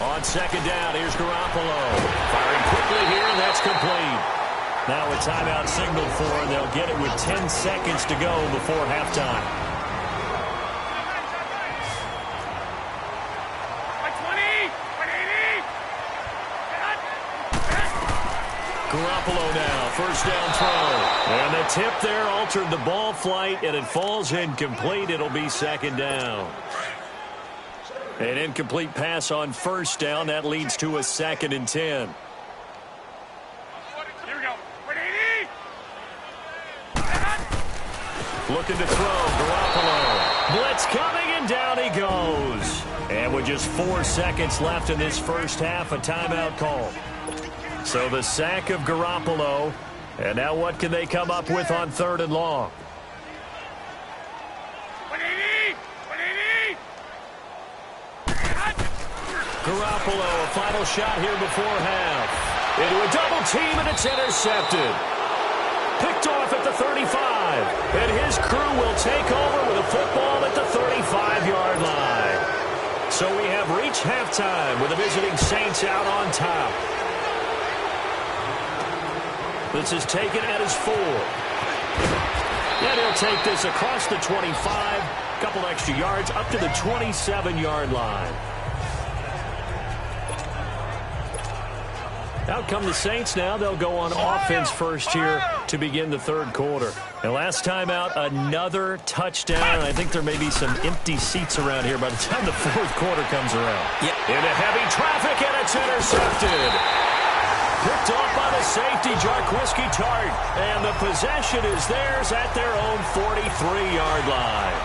On second down, here's Garoppolo. Firing quickly here, and that's complete. Now a timeout signaled for, and they'll get it with 10 seconds to go before halftime. Garoppolo now, first down throw. And the tip there altered the ball flight, and it falls incomplete. It'll be second down. An incomplete pass on first down. That leads to a 2nd and 10. Here we go. Looking to throw. Garoppolo. Blitz coming, and down he goes. And with just 4 seconds left in this first half, a timeout call. So the sack of Garoppolo. And now what can they come up with on 3rd and long? Garoppolo, a final shot here before half. Into a double team, and it's intercepted. Picked off at the 35. And his crew will take over with a football at the 35-yard line. So we have reached halftime with the visiting Saints out on top. This is taken at his 4. And he'll take this across the 25. A couple extra yards up to the 27-yard line. Out come the Saints now. They'll go on offense first here to begin the 3rd quarter. And last time out, another touchdown. I think there may be some empty seats around here by the time the 4th quarter comes around. Yep. Into heavy traffic, and it's intercepted. Picked off by the safety, Jarquiski Tart. And the possession is theirs at their own 43-yard line.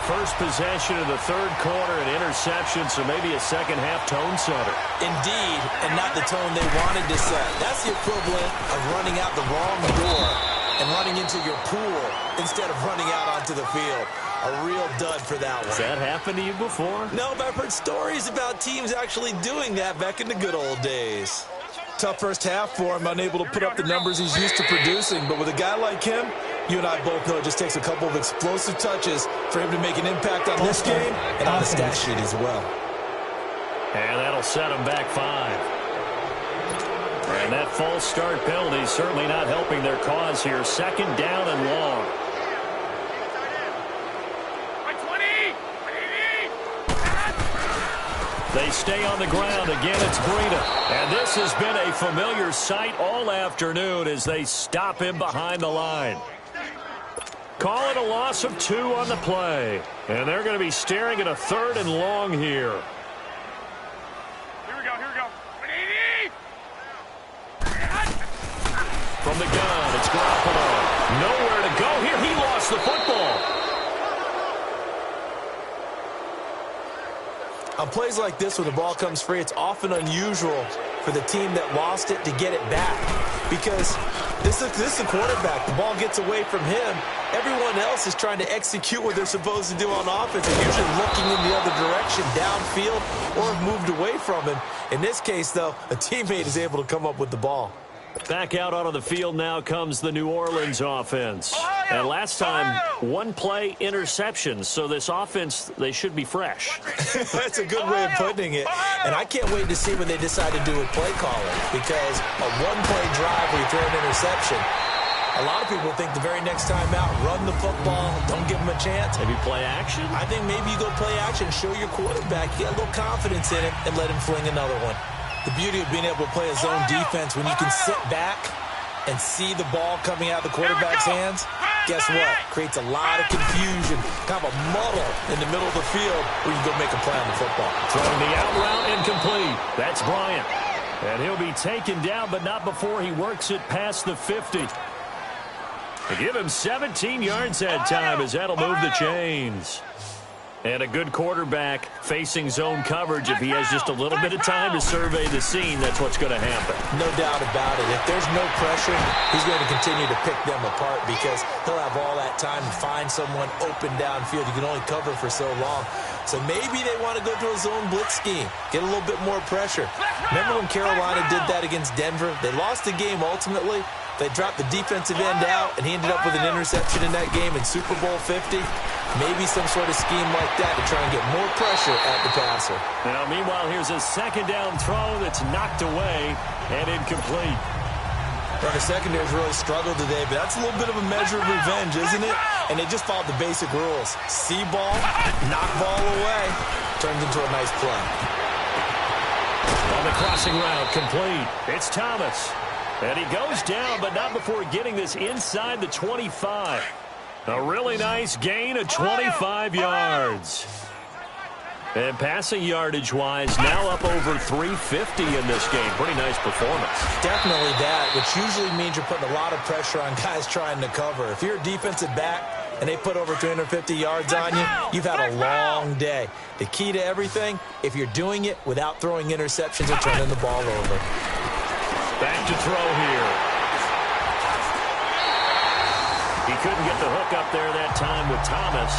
First possession of the third quarter, an interception, so maybe a second-half tone setter. Indeed, and not the tone they wanted to set. That's the equivalent of running out the wrong door and running into your pool instead of running out onto the field. A real dud for that one. Has that happened to you before? No, but I've heard stories about teams actually doing that back in the good old days. Tough first half for him, unable to put up the numbers he's used to producing. But with a guy like him, you and I both know it just takes a couple of explosive touches for him to make an impact on this game and on the stat sheet as well. And that'll set him back 5. And that false start penalty certainly not helping their cause here. Second down and long. They stay on the ground. Again, it's Breida. And this has been a familiar sight all afternoon as they stop him behind the line. Call it a loss of 2 on the play. And they're going to be staring at a 3rd and long here. Here we go. From the gun, it's Garoppolo. Nowhere to go here. He lost the football. On plays like this where the ball comes free, it's often unusual for the team that lost it to get it back. Because this is the quarterback. The ball gets away from him. Everyone else is trying to execute what they're supposed to do on offense. They're usually looking in the other direction, downfield, or have moved away from him. In this case, though, a teammate is able to come up with the ball. Back out onto the field now comes the New Orleans offense. And last time, 1 play interception. So this offense, they should be fresh. That's a good way of putting it. And I can't wait to see when they decide to do a play calling. Because a 1-play drive where you throw an interception, a lot of people think the very next time out, run the football, don't give them a chance. Maybe play action? I think maybe you go play action, show your quarterback, get a little confidence in him, and let him fling another one. The beauty of being able to play a zone defense when you can sit back and see the ball coming out of the quarterback's hands, guess what? Creates a lot of confusion, kind of a muddle in the middle of the field where you go make a play on the football. Throwing the out route incomplete. That's Bryant. And he'll be taken down, but not before he works it past the 50. To give him 17 yards that time as that'll move the chains. And a good quarterback facing zone coverage. If he has just a little bit of time to survey the scene, that's what's going to happen. No doubt about it. If there's no pressure, he's going to continue to pick them apart because he'll have all that time to find someone open downfield. You can only cover for so long. So maybe they want to go to a zone blitz scheme, get a little bit more pressure. Remember when Carolina did that against Denver? They lost the game ultimately. They dropped the defensive end out, and he ended up with an interception in that game in Super Bowl 50. Maybe some sort of scheme like that to try and get more pressure at the passer. Now, meanwhile, here's a second down throw that's knocked away and incomplete. Well, the secondary's really struggled today, but that's a little bit of a measure of revenge, isn't it? And they just followed the basic rules. See ball, knock ball away, turns into a nice play. On the crossing route, complete. It's Thomas. And he goes down, but not before getting this inside the 25. A really nice gain of 25 yards. And passing yardage-wise, now up over 350 in this game. Pretty nice performance. Definitely that, which usually means you're putting a lot of pressure on guys trying to cover. If you're a defensive back and they put over 350 yards on you, you've had a long day. The key to everything, if you're doing it without throwing interceptions or turning the ball over. Back to throw here. He couldn't get the hook up there that time with Thomas.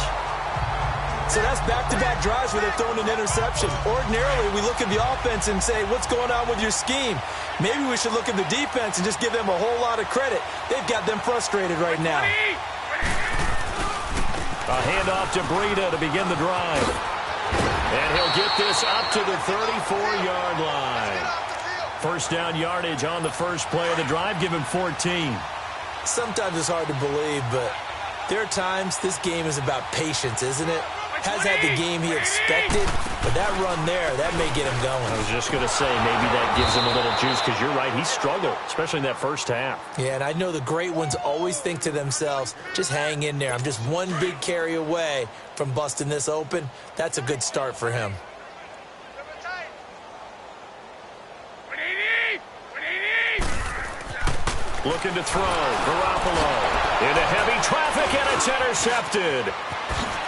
So that's back-to-back drives where they're throwing an interception. Ordinarily, we look at the offense and say, what's going on with your scheme? Maybe we should look at the defense and just give them a whole lot of credit. They've got them frustrated right now. A handoff to Breida to begin the drive. And he'll get this up to the 34-yard line. First down yardage on the first play of the drive. Give him 14. Sometimes it's hard to believe, but there are times this game is about patience, isn't it? Has had the game he expected, but that run there, that may get him going. I was just going to say, maybe that gives him a little juice, because you're right, he struggled, especially in that first half. Yeah, and I know the great ones always think to themselves, just hang in there. I'm just one big carry away from busting this open. That's a good start for him. Looking to throw. Garoppolo into heavy traffic, and it's intercepted.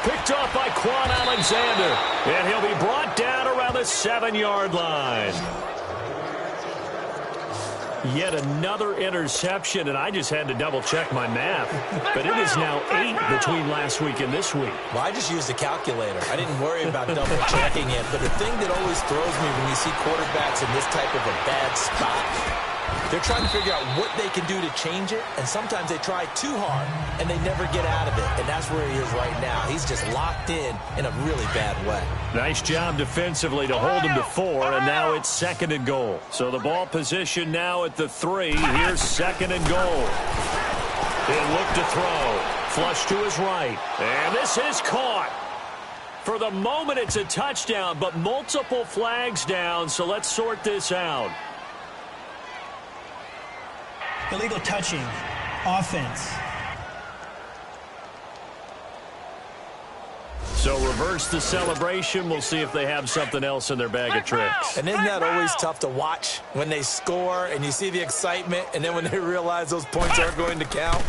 Picked off by Quan Alexander, and he'll be brought down around the 7-yard line. Yet another interception, and I just had to double-check my math. But it is now 8 between last week and this week. Well, I just used a calculator. I didn't worry about double-checking it. But the thing that always throws me when you see quarterbacks in this type of a bad spot, they're trying to figure out what they can do to change it, and sometimes they try too hard, and they never get out of it. And that's where he is right now. He's just locked in a really bad way. Nice job defensively to hold him to 4, and now it's 2nd and goal. So the ball position now at the 3. Here's 2nd and goal. He'll look to throw. Flush to his right. And this is caught. For the moment, it's a touchdown, but multiple flags down, so let's sort this out. Illegal touching. Offense. So reverse the celebration. We'll see if they have something else in their bag of tricks. And isn't that always tough to watch when they score and you see the excitement, and then when they realize those points aren't going to count?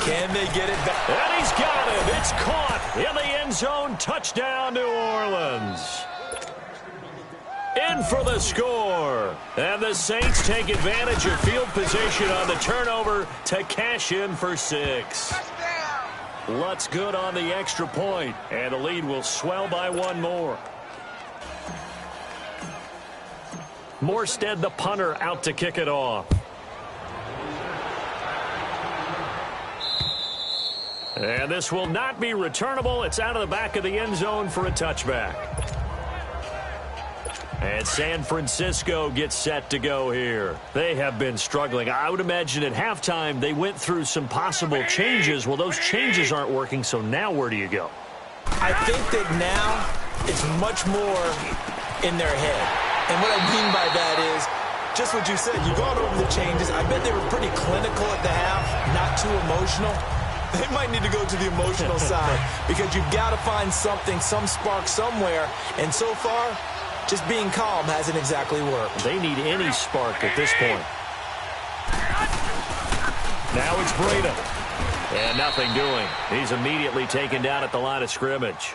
Can they get it back? And he's got it. It's caught in the end zone. Touchdown, New Orleans. In for the score. And the Saints take advantage of field position on the turnover to cash in for 6. Lutz good on the extra point, and the lead will swell by 1 more. Morstead, the punter, out to kick it off. And this will not be returnable. It's out of the back of the end zone for a touchback. And San Francisco gets set to go here. They have been struggling. I would imagine at halftime they went through some possible changes. Well, those changes aren't working, so now where do you go? I think that now it's much more in their head. And what I mean by that is just what you said. You've gone over the changes. I bet they were pretty clinical at the half, not too emotional. They might need to go to the emotional side because you've got to find something, some spark somewhere. And so far, just being calm hasn't exactly worked. They need any spark at this point. Now it's Breda. And nothing doing. He's immediately taken down at the line of scrimmage.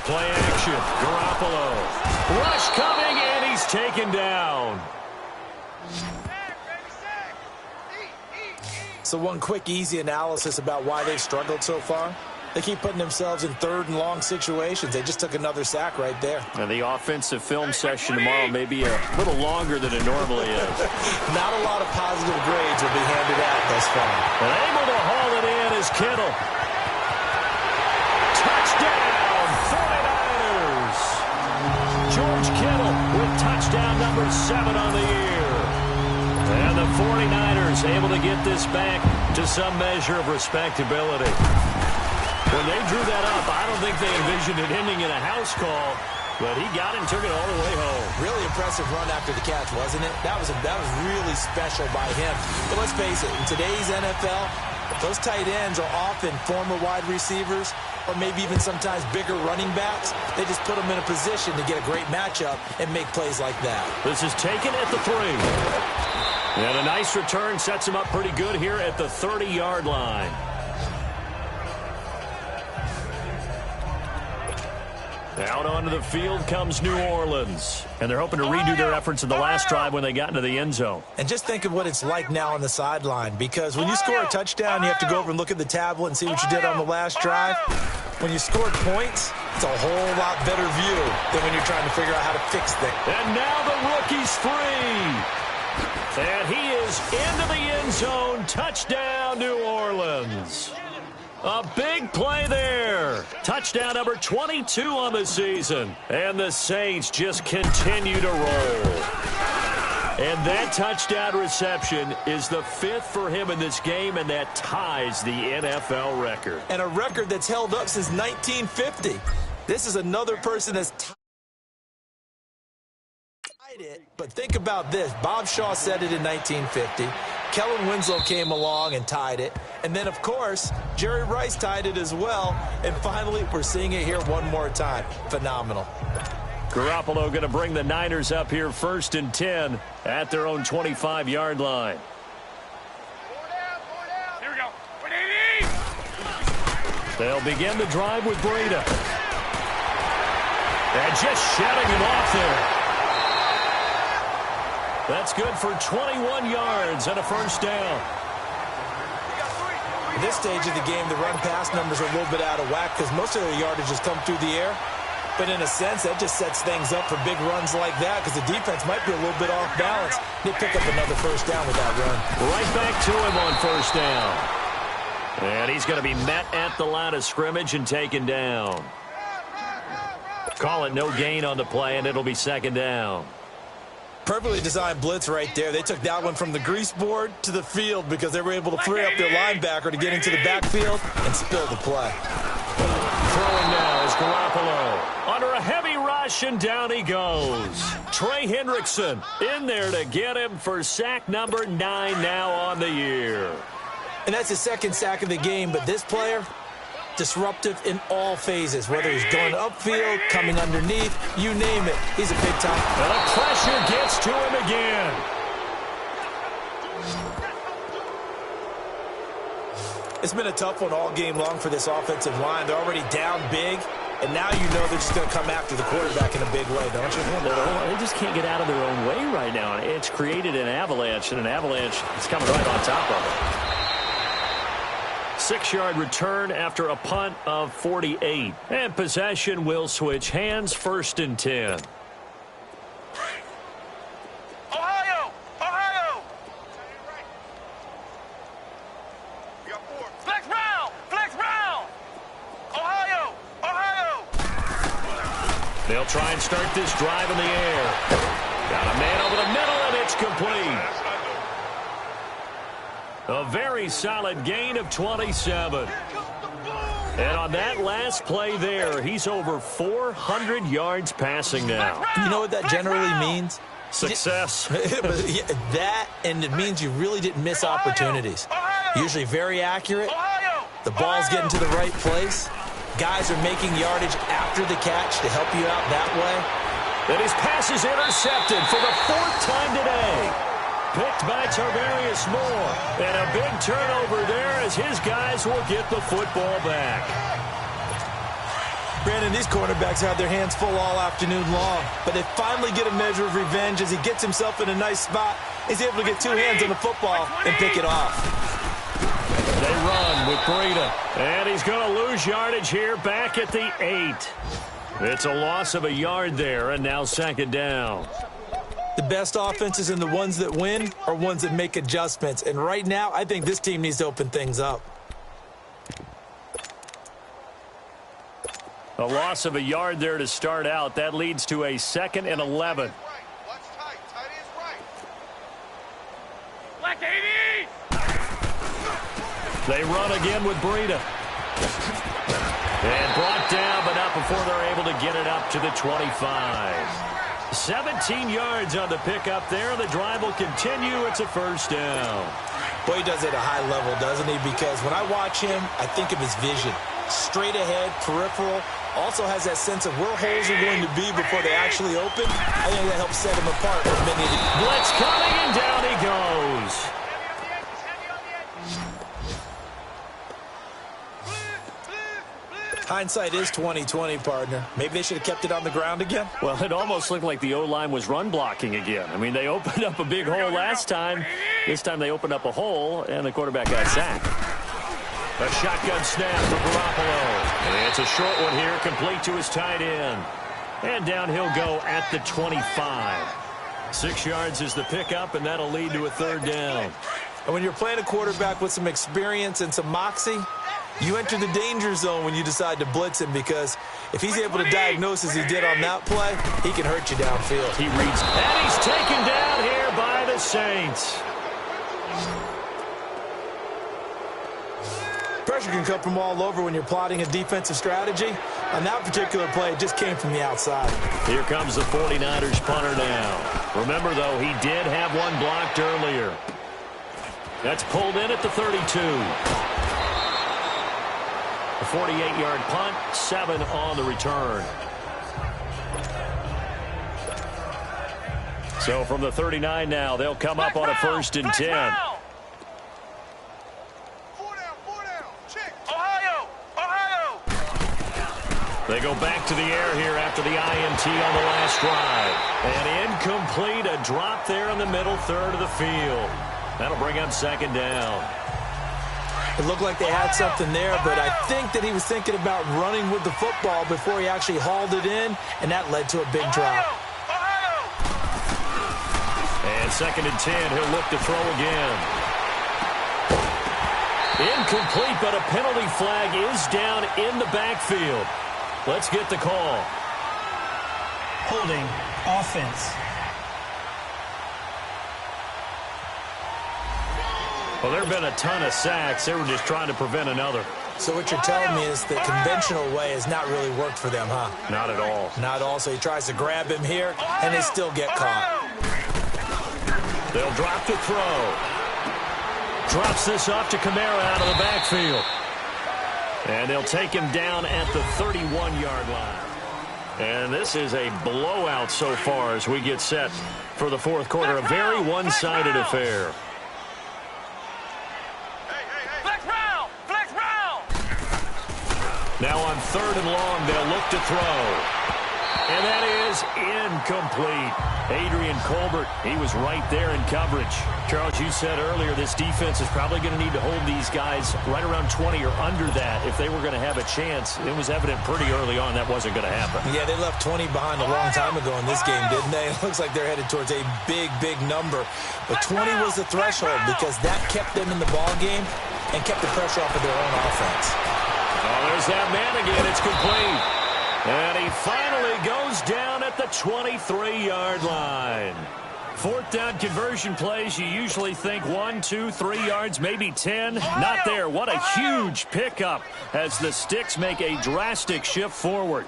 Play action. Garoppolo. Rush coming, and he's taken down. So one quick, easy analysis about why they've struggled so far. They keep putting themselves in 3rd and long situations. They just took another sack right there. And the offensive film session tomorrow may be a little longer than it normally is. Not a lot of positive grades will be handed out thus far. And able to haul it in is Kittle. Touchdown, 49ers. George Kittle with touchdown number 7 on the year. And the 49ers able to get this back to some measure of respectability. When they drew that up, I don't think they envisioned it ending in a house call, but he got it and took it all the way home. Really impressive run after the catch, wasn't it? That was really special by him. But let's face it, in today's NFL, those tight ends are often former wide receivers or maybe even sometimes bigger running backs. They just put them in a position to get a great matchup and make plays like that. This is taken at the 3. And a nice return sets him up pretty good here at the 30-yard line. Out onto the field comes New Orleans. And they're hoping to redo their efforts in the last drive when they got into the end zone. And just think of what it's like now on the sideline, because when you score a touchdown, you have to go over and look at the tablet and see what you did on the last drive. When you scored points, it's a whole lot better view than when you're trying to figure out how to fix things. And now the rookie's free. And he is into the end zone. Touchdown, New Orleans. A big play there. Touchdown number 22 on the season. And the Saints just continue to roll. And that touchdown reception is the 5th for him in this game, and that ties the NFL record. And a record that's held up since 1950. This is another person that's tied tied it, but think about this. Bob Shaw said it in 1950. Kellen Winslow came along and tied it. And then, of course, Jerry Rice tied it as well. And finally, we're seeing it here one more time. Phenomenal. Garoppolo going to bring the Niners up here 1st and 10 at their own 25-yard line. Here we go. They'll begin the drive with Breida. And just shutting him off there. That's good for 21 yards and a first down. At this stage of the game, the run-pass numbers are a little bit out of whack because most of their yardage has come through the air. But in a sense, that just sets things up for big runs like that because the defense might be a little bit off balance. They pick up another first down with that run. Right back to him on first down. And he's going to be met at the line of scrimmage and taken down. Call it no gain on the play, and it'll be 2nd down. Perfectly designed blitz right there. They took that one from the grease board to the field because they were able to free up their linebacker to get into the backfield and spill the play. Throwing now is Garoppolo. Under a heavy rush, and down he goes. Trey Hendrickson in there to get him for sack number 9 now on the year. And that's his 2nd sack of the game, but this player, disruptive in all phases, whether he's going upfield, coming underneath, you name it. He's a big time. And the pressure gets to him again. It's been a tough one all game long for this offensive line. They're already down big, and now you know they're just going to come after the quarterback in a big way, don't you? They just can't get out of their own way right now. It's created an avalanche, and an avalanche is coming right on top of it. 6-yard return after a punt of 48. And possession will switch hands, 1st and 10. Ohio! Ohio! You got 4. Flex round! Flex round! Ohio! Ohio! They'll try and start this drive in the air. Got a man over the middle, and it's complete. A very solid gain of 27. And on that last play there, he's over 400 yards passing now. You know what that generally means? Success. That, and it means you really didn't miss opportunities. Usually very accurate. The ball's getting to the right place. Guys are making yardage after the catch to help you out that way. And his pass is intercepted for the 4th time today. Picked by Tarvarius Moore. And a big turnover there as his guys will get the football back. Brandon, these cornerbacks had their hands full all afternoon long, but they finally get a measure of revenge as he gets himself in a nice spot. He's able to get 2 hands on the football and pick it off. They run with Breida. And he's going to lose yardage here back at the 8. It's a loss of a yard there, and now 2nd down. The best offenses and the ones that win are ones that make adjustments. And right now, I think this team needs to open things up. A loss of a yard there to start out. That leads to a 2nd and 11. Black 80! They run again with Breida. And brought down, but not before they're able to get it up to the 25. 17 yards on the pickup there. The drive will continue. It's a first down. Boy, he does it at a high level, doesn't he? Because when I watch him, I think of his vision. Straight ahead, peripheral. Also has that sense of where holes are going to be before they actually open. I think that helps set him apart from many of the... Blitz coming, and down he goes. Hindsight is 20/20, partner. Maybe they should have kept it on the ground again. Well, it almost looked like the O-line was run blocking again. I mean, they opened up a big hole last time. This time they opened up a hole, and the quarterback got sacked. A shotgun snap for Garoppolo. And it's a short one here, complete to his tight end. And down he'll go at the 25. 6 yards is the pickup, and that'll lead to a 3rd down. And when you're playing a quarterback with some experience and some moxie, you enter the danger zone when you decide to blitz him, because if he's able to diagnose as he did on that play, he can hurt you downfield. He reads, and he's taken down here by the Saints. Pressure can come from all over when you're plotting a defensive strategy, On that particular play, it just came from the outside. Here comes the 49ers punter now. Remember, though, he did have one blocked earlier. That's pulled in at the 32. A 48-yard punt, 7 on the return. So from the 39 now, they'll come up on a 1st and 10. They go back to the air here after the INT on the last drive. And incomplete, a drop there in the middle third of the field. That'll bring up 2nd down. It looked like they had something there, but I think that he was thinking about running with the football before he actually hauled it in, and that led to a big drop. And 2nd and 10, he'll look to throw again. Incomplete, but a penalty flag is down in the backfield. Let's get the call. Holding, offense. Well, there have been a ton of sacks. They were just trying to prevent another. So what you're telling me is the conventional way has not really worked for them, huh? Not at all. Not at all. So he tries to grab him here, and they still get caught. They'll drop to throw. Drops this off to Kamara out of the backfield. And they'll take him down at the 31-yard line. And this is a blowout so far as we get set for the 4th quarter. A very one-sided affair. Now on 3rd and long, they'll look to throw. And that is incomplete. Adrian Colbert, he was right there in coverage. Charles, you said earlier this defense is probably going to need to hold these guys right around 20 or under that if they were going to have a chance. It was evident pretty early on that wasn't going to happen. Yeah, they left 20 behind a long time ago in this game, didn't they? It looks like they're headed towards a big, big number. But 20 was the threshold because that kept them in the ball game and kept the pressure off of their own offense. Oh, there's that man again. It's complete. And he finally goes down at the 23-yard line. 4th down conversion plays, you usually think 1, 2, 3 yards, maybe 10. Not there. What a huge pickup as the Sticks make a drastic shift forward.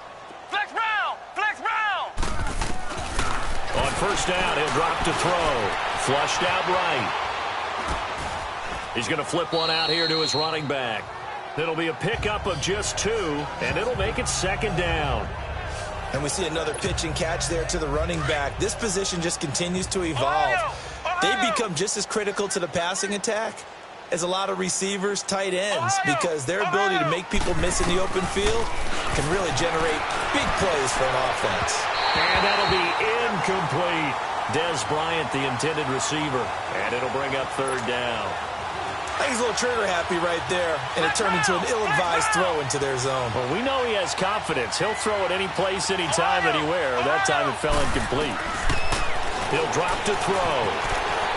Flex round! Flex round! On 1st down, he'll drop to throw. Flushed out right. He's going to flip one out here to his running back. It'll be a pickup of just 2, and it'll make it 2nd down. And we see another pitch and catch there to the running back. This position just continues to evolve. They become just as critical to the passing attack as a lot of receivers, tight ends, because their ability to make people miss in the open field can really generate big plays for an offense. And that'll be incomplete. Dez Bryant, the intended receiver, and it'll bring up 3rd down. I think he's a little trigger happy right there, and it turned into an ill-advised throw into their zone. Well, we know he has confidence. He'll throw it any place, anytime, anywhere. That time it fell incomplete. He'll drop to throw.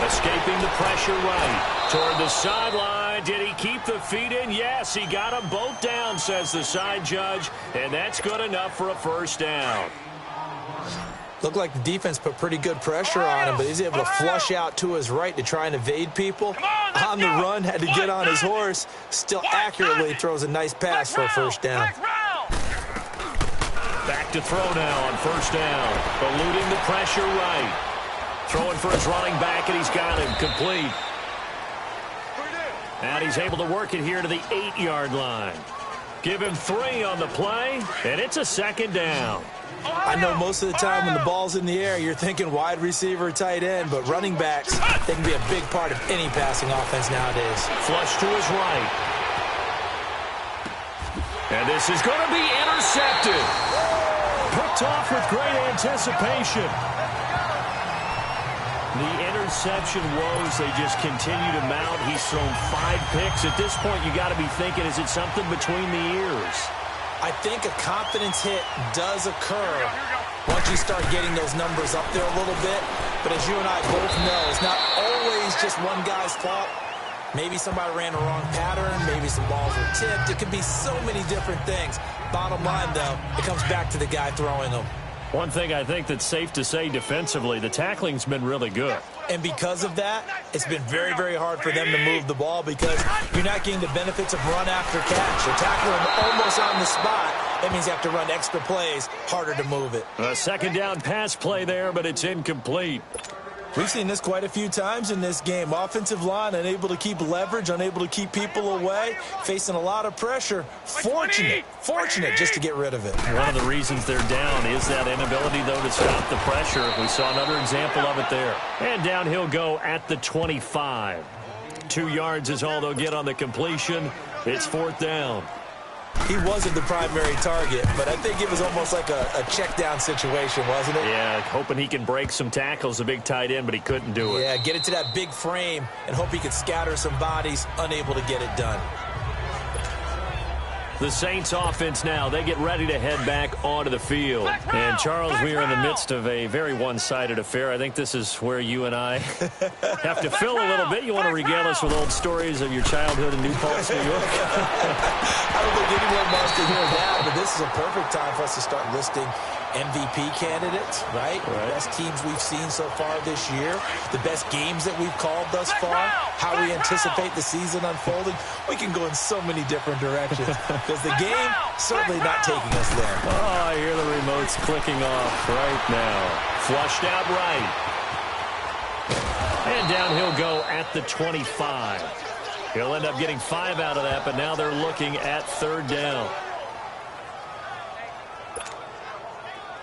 Escaping the pressure right. Toward the sideline. Did he keep the feet in? Yes, he got them both down, says the side judge, and that's good enough for a 1st down. Looked like the defense put pretty good pressure on him, but he's able to flush out to his right to try and evade people. On the run, had to get on his horse. Still accurately throws a nice pass for a 1st down. Back to throw now on 1st down. Eluding the pressure right. Throwing for his running back, and he's got him complete. And he's able to work it here to the 8-yard line. Give him 3 on the play, and it's a 2nd down. I know most of the time when the ball's in the air, you're thinking wide receiver, tight end, but running backs, they can be a big part of any passing offense nowadays. Flush to his right. And this is going to be intercepted. Picked off with great anticipation. The interception woes, they just continue to mount. He's thrown 5 picks. At this point, you got to be thinking, is it something between the ears? I think a confidence hit does occur once you start getting those numbers up there a little bit. But as you and I both know, it's not always just one guy's fault. Maybe somebody ran the wrong pattern. Maybe some balls were tipped. It could be so many different things. Bottom line, though, it comes back to the guy throwing them. One thing I think that's safe to say defensively, the tackling's been really good. And because of that, it's been very, very hard for them to move the ball because you're not getting the benefits of run after catch. You're tackling them almost on the spot, That means you have to run extra plays, harder to move it. A second down pass play there, but it's incomplete. We've seen this quite a few times in this game. Offensive line unable to keep leverage, unable to keep people away, facing a lot of pressure. Fortunate just to get rid of it. One of the reasons they're down is that inability, though, to stop the pressure. We saw another example of it there. And down he'll go at the 25. 2 yards is all they'll get on the completion. It's 4th down. He wasn't the primary target, but I think it was almost like a check down situation, wasn't it? Yeah, hoping he can break some tackles, a big tight end, but he couldn't do it. Yeah, get it to that big frame and hope he could scatter some bodies, unable to get it done. The Saints offense now, they get ready to head back onto the field. And, Charles, we are in the midst of a very one-sided affair. I think this is where you and I have to fill a little bit. You want to regale us with old stories of your childhood in New Paltz, New York? I don't think anyone wants to hear that, but this is a perfect time for us to start listing MVP candidates, right? The best teams we've seen so far this year, the best games that we've called thus far, how we anticipate the season unfolding. We can go in so many different directions because the game certainly not taking us there. Oh, I hear the remotes clicking off right now. Flushed out right. And down he'll go at the 25. He'll end up getting 5 out of that, but now they're looking at 3rd down.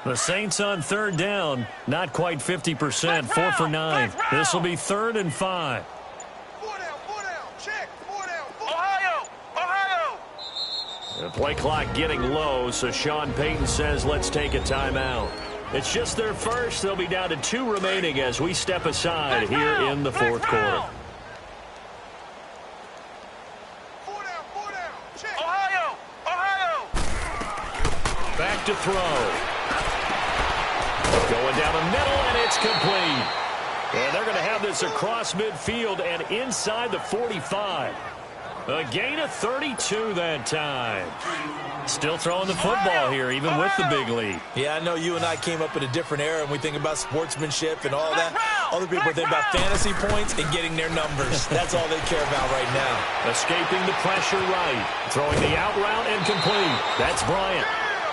The Saints on 3rd down, not quite 50%, 4 for 9. This will be 3rd and 5. 4 down, check, 4 down, Ohio. The play clock getting low, so Sean Payton says let's take a timeout. It's just their first. They'll be down to 2 remaining as we step aside here in the 4th quarter. 4 down, check. Ohio. Back to throw. Going down the middle, and it's complete. And they're going to have this across midfield and inside the 45. A gain of 32 that time. Still throwing the football here, even with the big lead. Yeah, I know you and I came up in a different era, and we think about sportsmanship and all that. Other people think about fantasy points and getting their numbers. That's all they care about right now. Escaping the pressure right. Throwing the out route and complete. That's Bryant.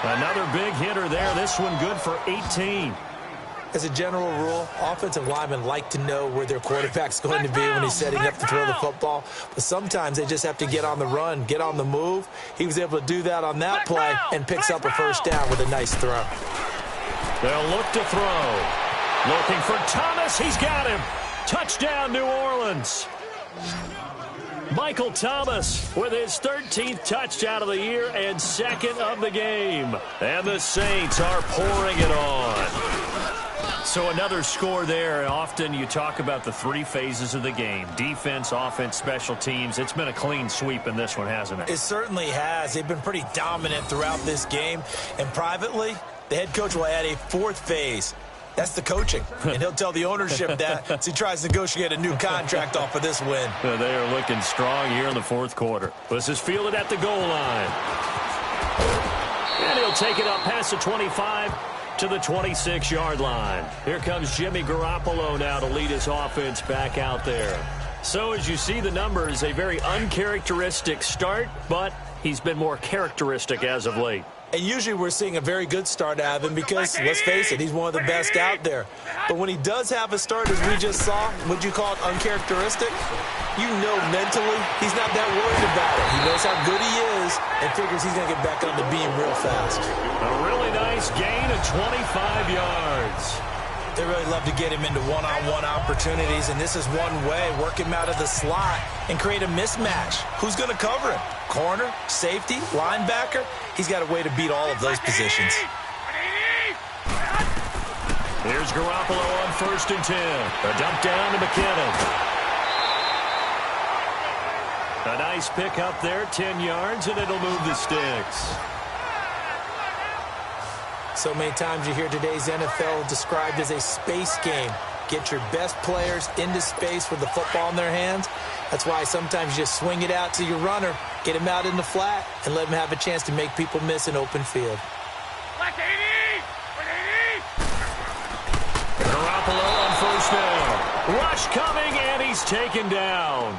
Another big hitter there. This one good for 18. As a general rule, offensive linemen like to know where their quarterback's going to be when he's setting up to throw the football. But sometimes they just have to get on the run, get on the move. He was able to do that on that play and picks up a 1st down with a nice throw. They'll look to throw. Looking for Thomas. He's got him. Touchdown, New Orleans. Michael Thomas with his 13th touchdown of the year and 2nd of the game. And the Saints are pouring it on. So another score there. Often you talk about the 3 phases of the game. Defense, offense, special teams. It's been a clean sweep in this one, hasn't it? It certainly has. They've been pretty dominant throughout this game. And privately, the head coach will add a 4th phase. That's the coaching. And he'll tell the ownership that as he tries to negotiate a new contract off of this win. They are looking strong here in the 4th quarter. This is fielded at the goal line. And he'll take it up past the 25 to the 26-yard line. Here comes Jimmy Garoppolo now to lead his offense back out there. So as you see the numbers, a very uncharacteristic start, but he's been more characteristic as of late. And usually we're seeing a very good start out of him because, let's face it, he's one of the best out there. But when he does have a start, as we just saw, would you call it uncharacteristic? You know mentally he's not that worried about it. He knows how good he is and figures he's going to get back on the beam real fast. A really nice gain of 25 yards. They really love to get him into one-on-one opportunities, and this is one way. Work him out of the slot and create a mismatch. Who's going to cover him? Corner, safety, linebacker? He's got a way to beat all of those positions. Here's Garoppolo on 1st and 10. A dump down to McKinnon. A nice pick up there, 10 yards, and it'll move the sticks. So many times you hear today's NFL described as a space game. Get your best players into space with the football in their hands. That's why sometimes you just swing it out to your runner, get him out in the flat, and let him have a chance to make people miss an open field. Garoppolo on 1st down. Rush coming, and he's taken down.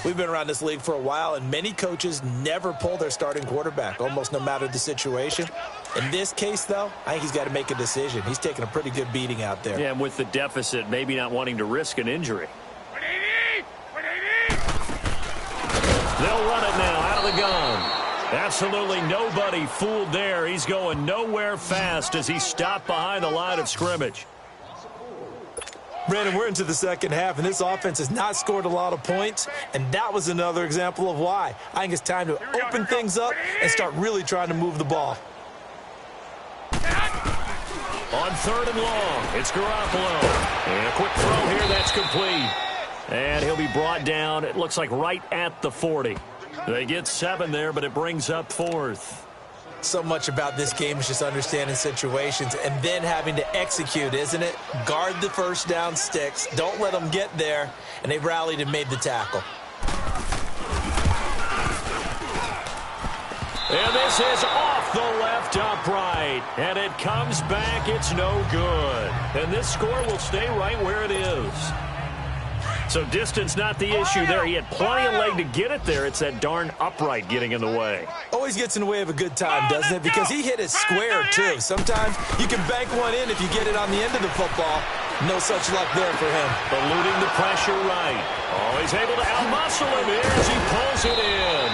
We've been around this league for a while, and many coaches never pull their starting quarterback, almost no matter the situation. In this case, though, I think he's got to make a decision. He's taking a pretty good beating out there. Yeah, and with the deficit, maybe not wanting to risk an injury. They'll run it now out of the gun. Absolutely nobody fooled there. He's going nowhere fast as he stopped behind the line of scrimmage. Brandon, we're into the second half, and this offense has not scored a lot of points, and that was another example of why. I think it's time to open things up and start really trying to move the ball. On 3rd and long, it's Garoppolo. And a quick throw here, that's complete. And he'll be brought down, it looks like right at the 40. They get 7 there, but it brings up 4th. So much about this game is just understanding situations and then having to execute, isn't it? Guard the first down sticks. Don't let them get there. And they rallied and made the tackle. And this is off the left upright. And it comes back. It's no good. And this score will stay right where it is. So distance not the issue there. He had plenty of leg to get it there. It's that darn upright getting in the way. Always gets in the way of a good time, doesn't it? Because he hit it square, too. Sometimes you can bank one in if you get it on the end of the football. No such luck there for him. Eluding the pressure right. Oh, he's able to outmuscle him here as he pulls it in.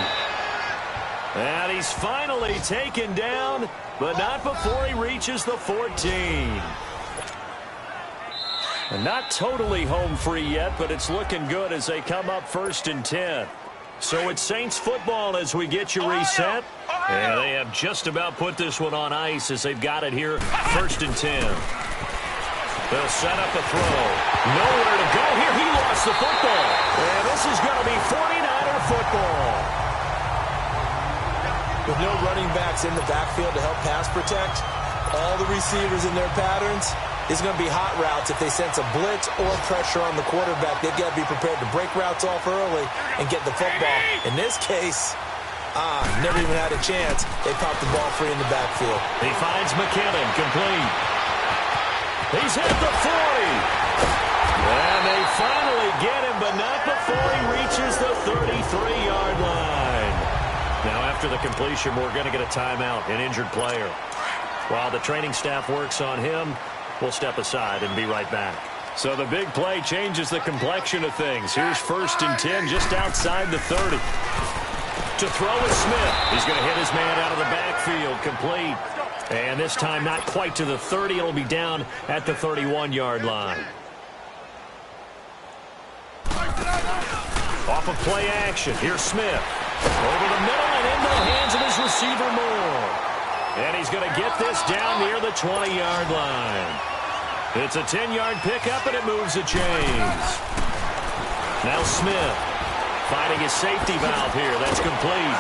And he's finally taken down, but not before he reaches the 14. And not totally home free yet, but it's looking good as they come up 1st and 10. So it's Saints football as we get you reset. And they have just about put this one on ice as they've got it here 1st and 10. They'll set up a throw. Nowhere to go here. He lost the football. And this is going to be 49er football. With no running backs in the backfield to help pass protect, all the receivers in their patterns, it's going to be hot routes if they sense a blitz or pressure on the quarterback. They've got to be prepared to break routes off early and get the football. In this case, never even had a chance. They popped the ball free in the backfield. He finds McKinnon, complete. He's hit the 40. And they finally get him, but not before he reaches the 33-yard line. Now, after the completion, we're going to get a timeout, an injured player. While the training staff works on him, we'll step aside and be right back. So the big play changes the complexion of things. Here's 1st and 10 just outside the 30. To throw is Smith. He's going to hit his man out of the backfield, complete. And this time not quite to the 30. It'll be down at the 31-yard line. Off of play action. Here's Smith. Over the middle and into the hands of his receiver Moore. And he's going to get this down near the 20-yard line. It's a 10-yard pickup, and it moves the chains. Now Smith finding his safety valve here. That's complete.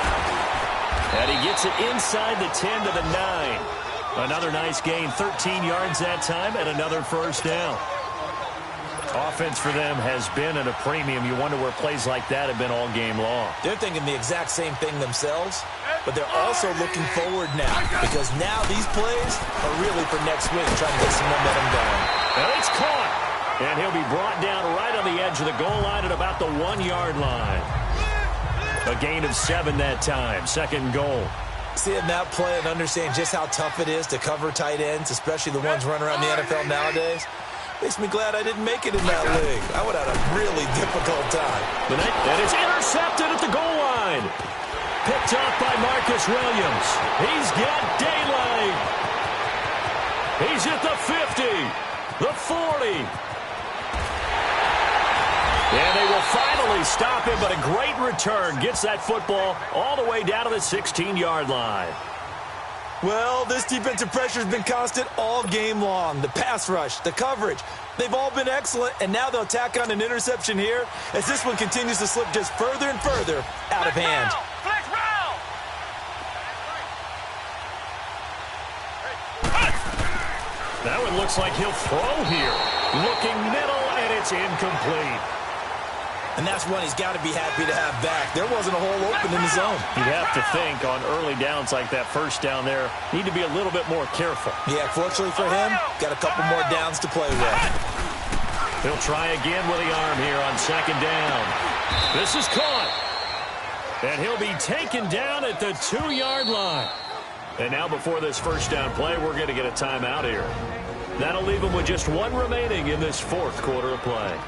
And he gets it inside the 10 to the 9. Another nice gain, 13 yards that time, and another first down. Offense for them has been at a premium. You wonder where plays like that have been all game long. They're thinking the exact same thing themselves, but they're also looking forward now because now these plays are really for next week, trying to get some momentum going. And it's caught. And he'll be brought down right on the edge of the goal line at about the 1-yard line. A gain of 7 that time. 2nd goal. Seeing that play and understanding just how tough it is to cover tight ends, especially the ones running around the NFL nowadays, makes me glad I didn't make it in that league. I would have had a really difficult time. And it's intercepted at the goal line. Picked off by Marcus Williams. He's got daylight. He's at the 50, the 40. And they will finally stop him, but a great return. Gets that football all the way down to the 16-yard line. Well, this defensive pressure has been constant all game long. The pass rush, the coverage, they've all been excellent, and now they'll tack on an interception here as this one continues to slip just further and further out of hand. Flex round! That one looks like he'll throw here. Looking middle, and it's incomplete. And that's one he's got to be happy to have back. There wasn't a hole open in the zone. You'd have to think on early downs like that first down there, need to be a little bit more careful. Yeah, fortunately for him, got a couple more downs to play with. He'll try again with the arm here on 2nd down. This is caught. And he'll be taken down at the 2-yard line. And now before this first down play, we're going to get a timeout here. That'll leave them with just one remaining in this fourth quarter of play.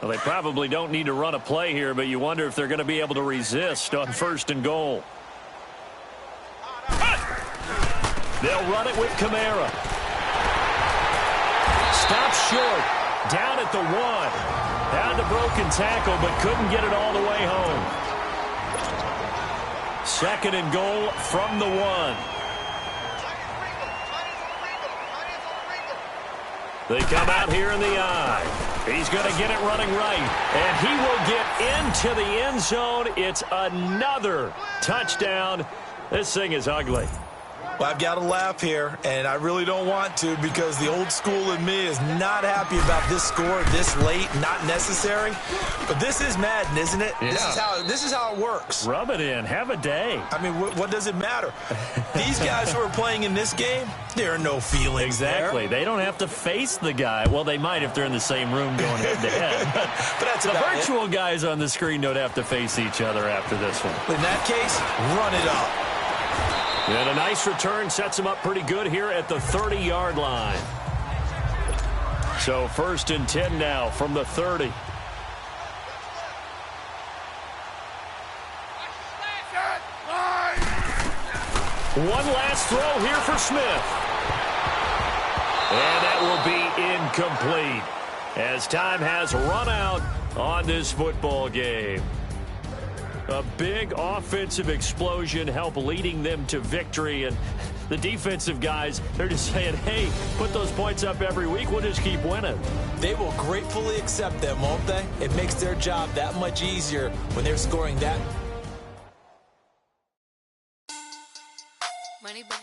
Well, they probably don't need to run a play here, but you wonder if they're going to be able to resist on 1st and goal. They'll run it with Kamara. Stops short. Down at the 1. Had the broken tackle, but couldn't get it all the way home. 2nd and goal from the 1. They come out here in the eye. He's going to get it running right. And he will get into the end zone. It's another touchdown. This thing is ugly. Well, I've got to laugh here, and I really don't want to because the old school in me is not happy about this score this late, not necessary. But this is Madden, isn't it? Yeah. This is how it works. Rub it in. Have a day. I mean, what does it matter? These guys who are playing in this game, there are no feelings Exactly. there. They don't have to face the guy. Well, they might if they're in the same room going head-to-head. But that's the about virtual guys on the screen don't have to face each other after this one. In that case, run it up. And a nice return sets him up pretty good here at the 30-yard line. So 1st and 10 now from the 30. One last throw here for Smith. And that will be incomplete as time has run out on this football game. A big offensive explosion helped leading them to victory. And the defensive guys, they're just saying, hey, put those points up every week. We'll just keep winning. They will gratefully accept them, won't they? It makes their job that much easier when they're scoring that. Money back.